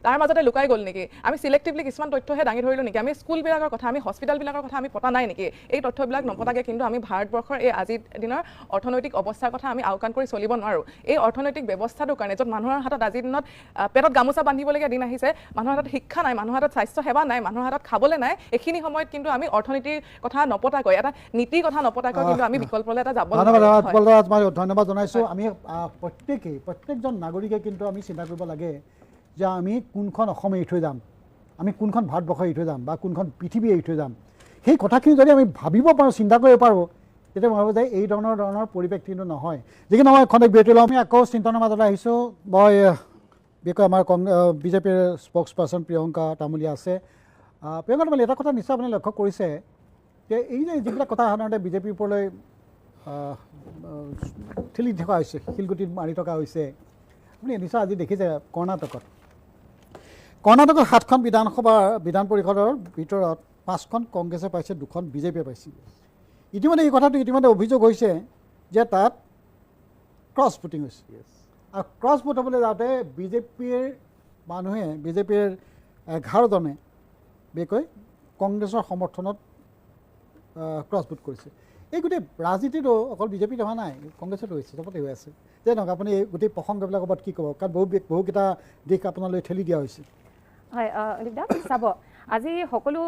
তাৰ মাজতে লুকাই গ'ল নেকি আমি চিলেক্টিভলি কিছুমান তথ্যহে দাঙি ধৰিলোঁ নেকি আমি স্কুলবিলাকৰ কথা আমি হস্পিটেলবিলাকৰ কথা আমি পতা নাই নেকি এই তথ্যবিলাক নপতাকৈ কিন্তু আমি ভাৰতবৰ্ষৰ এই আজিৰ দিনৰ অৰ্থনৈতিক অৱস্থাৰ কথা আমি আওকাণ কৰি চলিব নোৱাৰোঁ এই অৰ্থনৈতিক ব্যৱস্থাটোৰ কাৰণে য'ত মানুহৰ হাতত আজিৰ দিনত পেটত গামোচা বান্ধিবলগীয়া দিন আহিছে মানুহৰ হাতত শিক্ষা নাই মানুহৰ হাতত স্বাস্থ্য সেৱা নাই মানুহৰ হাতত খাবলৈ নাই এইখিনি সময়ত কিন্তু আমি অৰ্থনীতিৰ কথা নপতাকৈ এটা নীতিৰ কথা নপতাকৈ কিন্তু আমি বিকল্পলৈ এটা যাব ধন্যবাদ জনাইছোঁ আমি প্ৰত্যেকজন নাগৰিকে কিন্তু আমি চিন্তা কৰিব লাগে যে আমি কোনখন অসম এৰি থৈ যাম আমি কোনখন ভাৰতবৰ্ষ এৰি থৈ যাম বা কোনখন পৃথিৱী এৰি থৈ যাম সেই কথাখিনি যদি আমি ভাবিব পাৰোঁ চিন্তা কৰিব পাৰোঁ তেতিয়া মই ভাবোঁ যে এই ধৰণৰ পৰিৱেশ কিন্তু নহয় যিকি নহয় এখন বিৰতি লওঁ আমি আকৌ চিন্তনৰ মাজলৈ আহিছোঁ মই বিশেষকৈ আমাৰ বিজেপিৰ স্প'ক্স পাৰ্চন প্ৰিয়ংকা তামুলীয়া আছে প্ৰিয়ংকা তামুলীয়া এটা কথা নিশ্চয় আপুনি লক্ষ্য কৰিছে যে এই যে যিবিলাক কথা সাধাৰণতে বিজেপিৰ ওপৰলৈ ঠেলি থকা হৈছে শিলগুটিত মাৰি থকা হৈছে আপুনি নিশ্চয় আজি দেখিছে কৰ্ণাটকত 7খন বিধান পৰিষদৰ ভিতৰত 5খন কংগ্ৰেছে পাইছে 2খন বিজেপিয়ে পাইছে ইতিমধ্যে এই কথাটো অভিযোগ হৈছে যে তাত ক্ৰছ ভোটিং হৈছে আৰু ক্ৰছ ভোট হ'বলৈ যাওঁতে বিজেপিৰ 11জনে বিশেষকৈ কংগ্ৰেছৰ সমৰ্থনত ক্ৰছ ভোট কৰিছে এই গোটেই ৰাজনীতিটো অকল বিজেপিত হোৱা নাই কংগ্ৰেছতো হৈছে চবতে হৈ আছে যে নহওক আপুনি এই গোটেই প্ৰসংগবিলাকৰ ওপৰত কি ক'ব কাৰণ বহুকেইটা দিশ আপোনালৈ ঠেলি দিয়া হৈছে হয় অলিভদা চাব আজি সকলো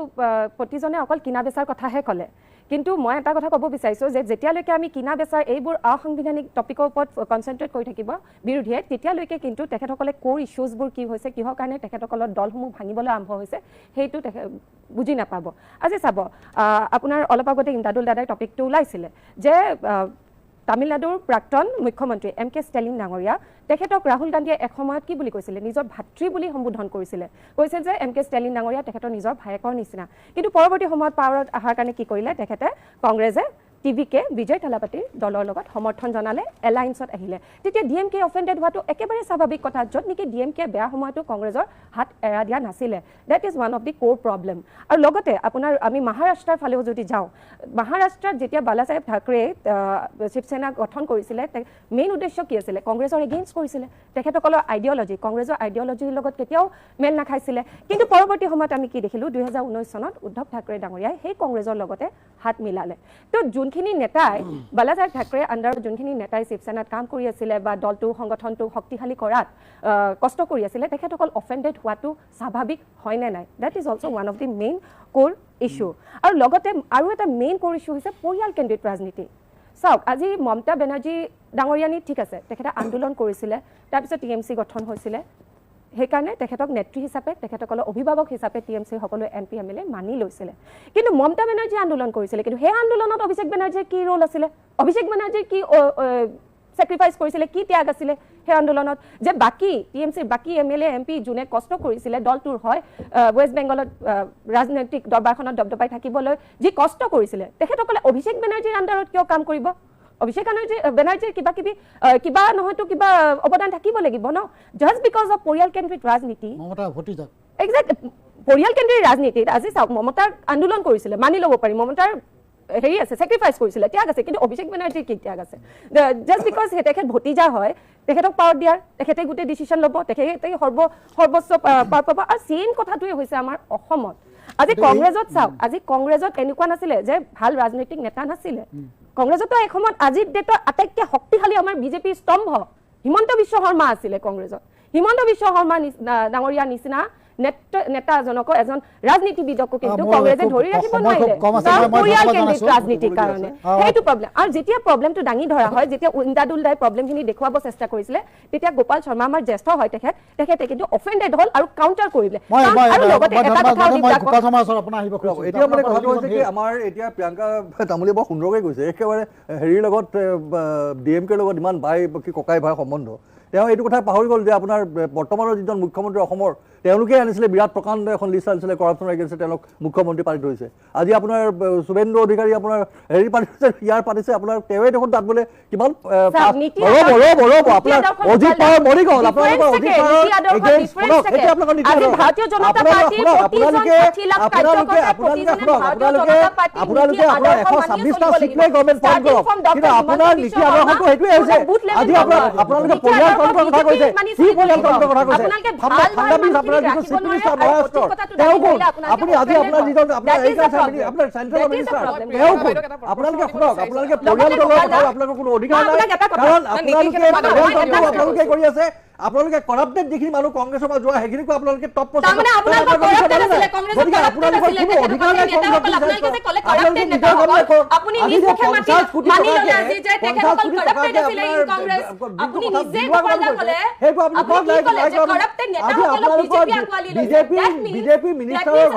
প্ৰতিজনে অকল কিনা বেচাৰ কথাহে ক'লে কিন্তু মই এটা কথা ক'ব বিচাৰিছোঁ যে যেতিয়ালৈকে আমি কিনা বেচাৰ এইবোৰ অসাংবিধানিক টপিকৰ ওপৰত কনচেনট্ৰেট কৰি থাকিব বিৰোধীয়ে তেতিয়ালৈকে কিন্তু তেখেতসকলে ক'ৰ ইছ্যুজবোৰ কি হৈছে কিহৰ কাৰণে তেখেতসকলৰ দলসমূহ ভাঙিবলৈ আৰম্ভ হৈছে সেইটো বুজি নাপাব আজি চাব আপোনাৰ অলপ আগতে ইমদাদুল দাদাই টপিকটো ওলাইছিলে যে তামিলনাডুৰ প্ৰাক্তন মুখ্যমন্ত্ৰী MK ষ্টেলিন ডাঙৰীয়া তেখেতক ৰাহুল গান্ধীয়ে এসময়ত কি বুলি কৈছিলে নিজৰ ভাতৃ বুলি সম্বোধন কৰিছিলে কৈছিল যে MK ষ্টেলিন ডাঙৰীয়া তেখেতৰ নিজৰ ভায়েকৰ নিচিনা কিন্তু পৰৱৰ্তী সময়ত পাৱাৰত অহাৰ কাৰণে কি কৰিলে তেখেতে কংগ্ৰেছে টিভিকে বিজয় থালাপতিৰ দলৰ লগত সমৰ্থন জনালে এলায়েন্সত আহিলে তেতিয়া DMK অফেণ্ডেড হোৱাটো একেবাৰে স্বাভাৱিক কথা য'ত নেকি DMK বেয়া সময়তো কংগ্ৰেছৰ হাত এৰা দিয়া নাছিলে that is one of the core problem আৰু লগতে আপোনাৰ আমি মহাৰাষ্ট্ৰৰ ফালেও যদি যাওঁ মহাৰাষ্ট্ৰত যেতিয়া বালাচাহেব ঠাকৰে শিৱসেনা গঠন কৰিছিলে মেইন উদ্দেশ্য কি আছিলে কংগ্ৰেছৰ এগেইনষ্ট কৰিছিলে তেখেতসকলৰ আইডিঅলজি কংগ্ৰেছৰ আইডিঅলজিৰ লগত কেতিয়াও মেল নাখাইছিলে কিন্তু পৰৱৰ্তী সময়ত আমি কি দেখিলোঁ 2019 চনত উদ্ধৱ ঠাকৰে ডাঙৰীয়াই সেই কংগ্ৰেছৰ লগতে হাত মিলালে তো যোনখিনি নেতাই বালাচাহেব ঠাকৰে আণ্ডাৰত যোনখিনি নেতাই শিৱসেনাত কাম কৰি আছিলে বা দলটো সংগঠনটো শক্তিশালী কৰাত কষ্ট কৰি আছিলে তেখেতসকল অফেণ্ডেড হোৱাটো স্বাভাৱিক হয়নে নাই that is also' one of the main core issue আৰু লগতে আৰু এটা মেইন কোৰ ইছ্যু হৈছে পৰিয়াল কেন্দ্ৰিত ৰাজনীতি চাওক আজি মমতা বেনাৰ্জী ডাঙৰীয়ানী ঠিক আছে তেখেতে আন্দোলন কৰিছিলে তাৰপিছত TMC গঠন হৈছিলে সেইকাৰণে তেখেতক নেত্ৰী হিচাপে তেখেতসকলৰ অভিভাৱক হিচাপে TMC সকলো MP MLA মানি লৈছিলে কিন্তু মমতা বেনাৰ্জী আন্দোলন কৰিছিলে কিন্তু সেই আন্দোলনত অভিষেক বেনাৰ্জীৰ কি ৰোল আছিলে অভিষেক বেনাৰ্জীৰ কি চেক্ৰিফাইচ কৰিছিলে কি ত্যাগ আছিলে সেই আন্দোলনত যে বাকী TMCৰ বাকী MLA MP যোনে কষ্ট কৰিছিলে দলটোৰ হয় ৱেষ্ট বেংগলত ৰাজনৈতিক দৰবাৰখনত দবদবাই থাকিবলৈ যি কষ্ট কৰিছিলে তেখেতসকলে অভিষেক বেনাৰ্জীৰ আণ্ডাৰত কিয় কাম কৰিব অভিষেক বেনাৰ্জীৰ কিবা নহয়তো কিবা অৱদান থাকিব লাগিব ন জাষ্ট বিকজ অফ পৰিয়াল কেন্দ্ৰিত ৰাজনীতি এক্সেক্ট পৰিয়াল কেন্দ্ৰিত ৰাজনীতিত আজি চাওক মমতাৰ আন্দোলন কৰিছিলে মানি ল'ব পাৰি মমতাৰ হেৰি আছে চেক্ৰিফাইচ কৰিছিলে ত্যাগ আছে কিন্তু অভিষেক বেনাৰ্জীৰ কি ত্যাগ আছে জাষ্ট বিকজ তেখেত ভতিজা হয় তেখেতক পাৱাৰ দিয়াৰ তেখেতে গোটেই ডিচিশ্যন ল'ব তেখেতে সৰ্বোচ্চ পাৱাৰ পাব আৰু ছেইম কথাটোৱে হৈছে আমাৰ অসমত আজি কংগ্ৰেছত চাওক আজি কংগ্ৰেছত এনেকুৱা নাছিলে যে ভাল ৰাজনৈতিক নেতা নাছিলে কংগ্ৰেছতো এসময়ত আজিৰ ডেটৰ আটাইতকৈ শক্তিশালী আমাৰ বিজেপিৰ স্তম্ভ হিমন্ত বিশ্ব শৰ্মা আছিলে কংগ্ৰেছত হিমন্ত বিশ্ব শৰ্মা ডাঙৰীয়া নিচিনা নেতাজনকো এজন ৰাজনীতিবিদকো কিন্তু মই কংগ্ৰেছে খুব ধৰি ৰাখিব সময় খুব নোৱাৰিলে কম আছে, কাৰণ মই পৰিয়াল ধন্যবাদ কেন্দ্ৰিক জনাইছোঁ। ৰাজনীতিৰ কাৰণে সেইটো প্ৰব্লেম আৰু যেতিয়া প্ৰব্লেমটো দাঙি ধৰা হয় যেতিয়া ইন্দাদুল দাই প্ৰব্লেমখিনি দেখুৱাব চেষ্টা কৰিছিলে তেতিয়া গোপাল শৰ্মা আমাৰ জ্যেষ্ঠ হয় তেখেতে কিন্তু অফেণ্ডেড হ'ল আৰু কাউণ্টাৰ কৰিলে আৰু লগতে এটা কথা গোপাল শৰ্মাৰ ওচৰত আপোনাৰ আহিব খুজিছোঁ। এতিয়া মানে কথাটো হৈছে কি আমাৰ এতিয়া প্ৰিয়ংকা তামুলীয়ে বৰ সুন্দৰকৈ কৈছে একেবাৰে হেৰিৰ লগত DMKৰ লগত ইমান ভাই কি ককাই ভাই সম্বন্ধ তেওঁ এইটো কথা পাহৰি গ'ল যে আপোনাৰ বৰ্তমানৰ যিজন মুখ্যমন্ত্ৰী অসমৰ তেওঁলোকে আনিছিলে বিৰাট প্ৰকাণ্ড এখন লিষ্ট আনিছিলে কৰাপশ্যন এগেইনষ্ট তেওঁলোক মুখ্যমন্ত্ৰী পাতি থৈছে আজি আপোনাৰ শুভেন্দু অধিকাৰী আপোনাৰ হেৰি পাতি থৈছে ইয়াৰ পাতিছে আপোনাৰ তেওঁৱে দেখোন তাত বোলে কিমান ৰ'ব আপোনাৰ অজিত পাৱাৰ মৰি গ'ল আপোনালোকৰ অজিত পাৱাৰ এগেইনষ্ট শুনক এতিয়া আপোনালোকৰ নীতি ভাৰতীয় জনতা পাৰ্টিৰ আপোনালোকে আপোনাৰ 126টা চিট লৈ গভৰ্ণমেণ্ট ফৰ্ম কৰক কিন্তু আপোনাৰ নীতি আদৰ্শটো সেইটোৱে হৈছে আজি আপোনালোকে পৰিয়ালতন্ত্ৰৰ কথা কৈছে কি পৰিয়ালতন্ত্ৰৰ কথা কৈছে আপোনাৰ যিটো চিফ মিনিষ্টাৰ মহাৰাষ্ট্ৰ তেওঁ কোন আপুনি আজি আপোনাৰ যিজন আপোনাৰ আপোনাৰ চেণ্ট্ৰেল মিনিষ্টাৰ তেওঁ কোন আপোনালোকে শুনক আপোনালোকে পৰিয়ালতন্ত্ৰৰ কথা আপোনালোকৰ কোনো অধিকাৰ নাই কাৰণ আপোনালোকে কৰি আছে আপোনালোকে কৰাপ্টেড যিখিনি মানুহ কংগ্ৰেছৰ পৰা যোৱা সেইখিনিকো আপোনালোকে টপ পষ্ট বিজেপি মিনিষ্টাৰৰ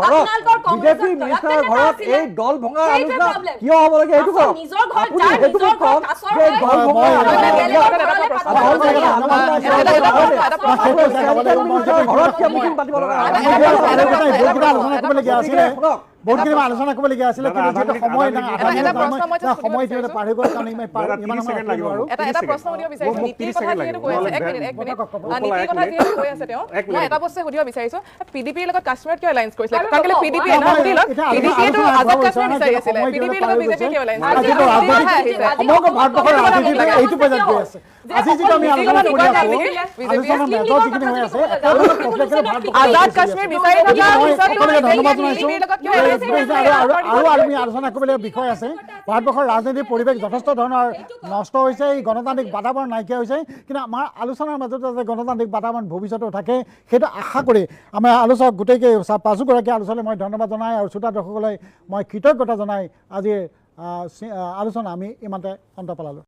ঘৰত এই দল ভঙাৰ আলোচনা কিয় হ'ব লাগে সেইটো কওক আপুনি সেইটো কওক যে দল ভঙাৰ বহুতখিনি আলোচনা কৰিবলগীয়া আছিলে কিন্তু যিহেতু সময় সময় যিহেতু পাৰ হৈ গ'ল কাৰণ এটা প্ৰশ্ন সুধিব বিচাৰিছো নীতিৰ কথা যিহেতু কৈ আছে এক মিনিট নীতিৰ কথা যিহেতু কৈ আছে তেওঁ মই এটা বস্তু সুধিব বিচাৰিছো PDPৰ লগত কাশ্মীৰত কিয় এলায়েন্স কৰিছিলে কাৰণ কেলে PDPয়ে তো আজাদ কাশ্মীৰ বিচাৰি আছিলে PDPৰ লগত বিজেপি কিয় এলায়েন্স সমগ্ৰ ভাৰতবৰ্ষৰ ৰাজনীতি এইটো পৰ্যায়ত গৈ আছে আজি যিটো আমি আলোচনা কৰি আছো আলোচনাৰ মেজৰ যিখিনি হৈ আছে আজাদ কাশ্মীৰ বিচাৰি থকা ধন্যবাদ জনাইছো আৰু আমি আলোচনা কৰিবলগীয়া বিষয় আছে ভাৰতবৰ্ষৰ ৰাজনীতিৰ পৰিৱেশ যথেষ্ট ধৰণৰ নষ্ট হৈছে এই গণতান্ত্ৰিক বাতাবৰণ নাইকিয়া হৈছে কিন্তু আমাৰ আলোচনাৰ মাজতে যে গণতান্ত্ৰিক বাতাবৰণ ভৱিষ্যতেও থাকে সেইটো আশা কৰি আমাৰ আলোচক গোটেইকেই পাঁচোগৰাকী আলোচনালৈ মই ধন্যবাদ জনাই আৰু শ্ৰোতা দৰ্শকলৈ মই কৃতজ্ঞতা জনাই আজিৰ আলোচনা আমি ইমানতে অন্ত পেলালোঁ।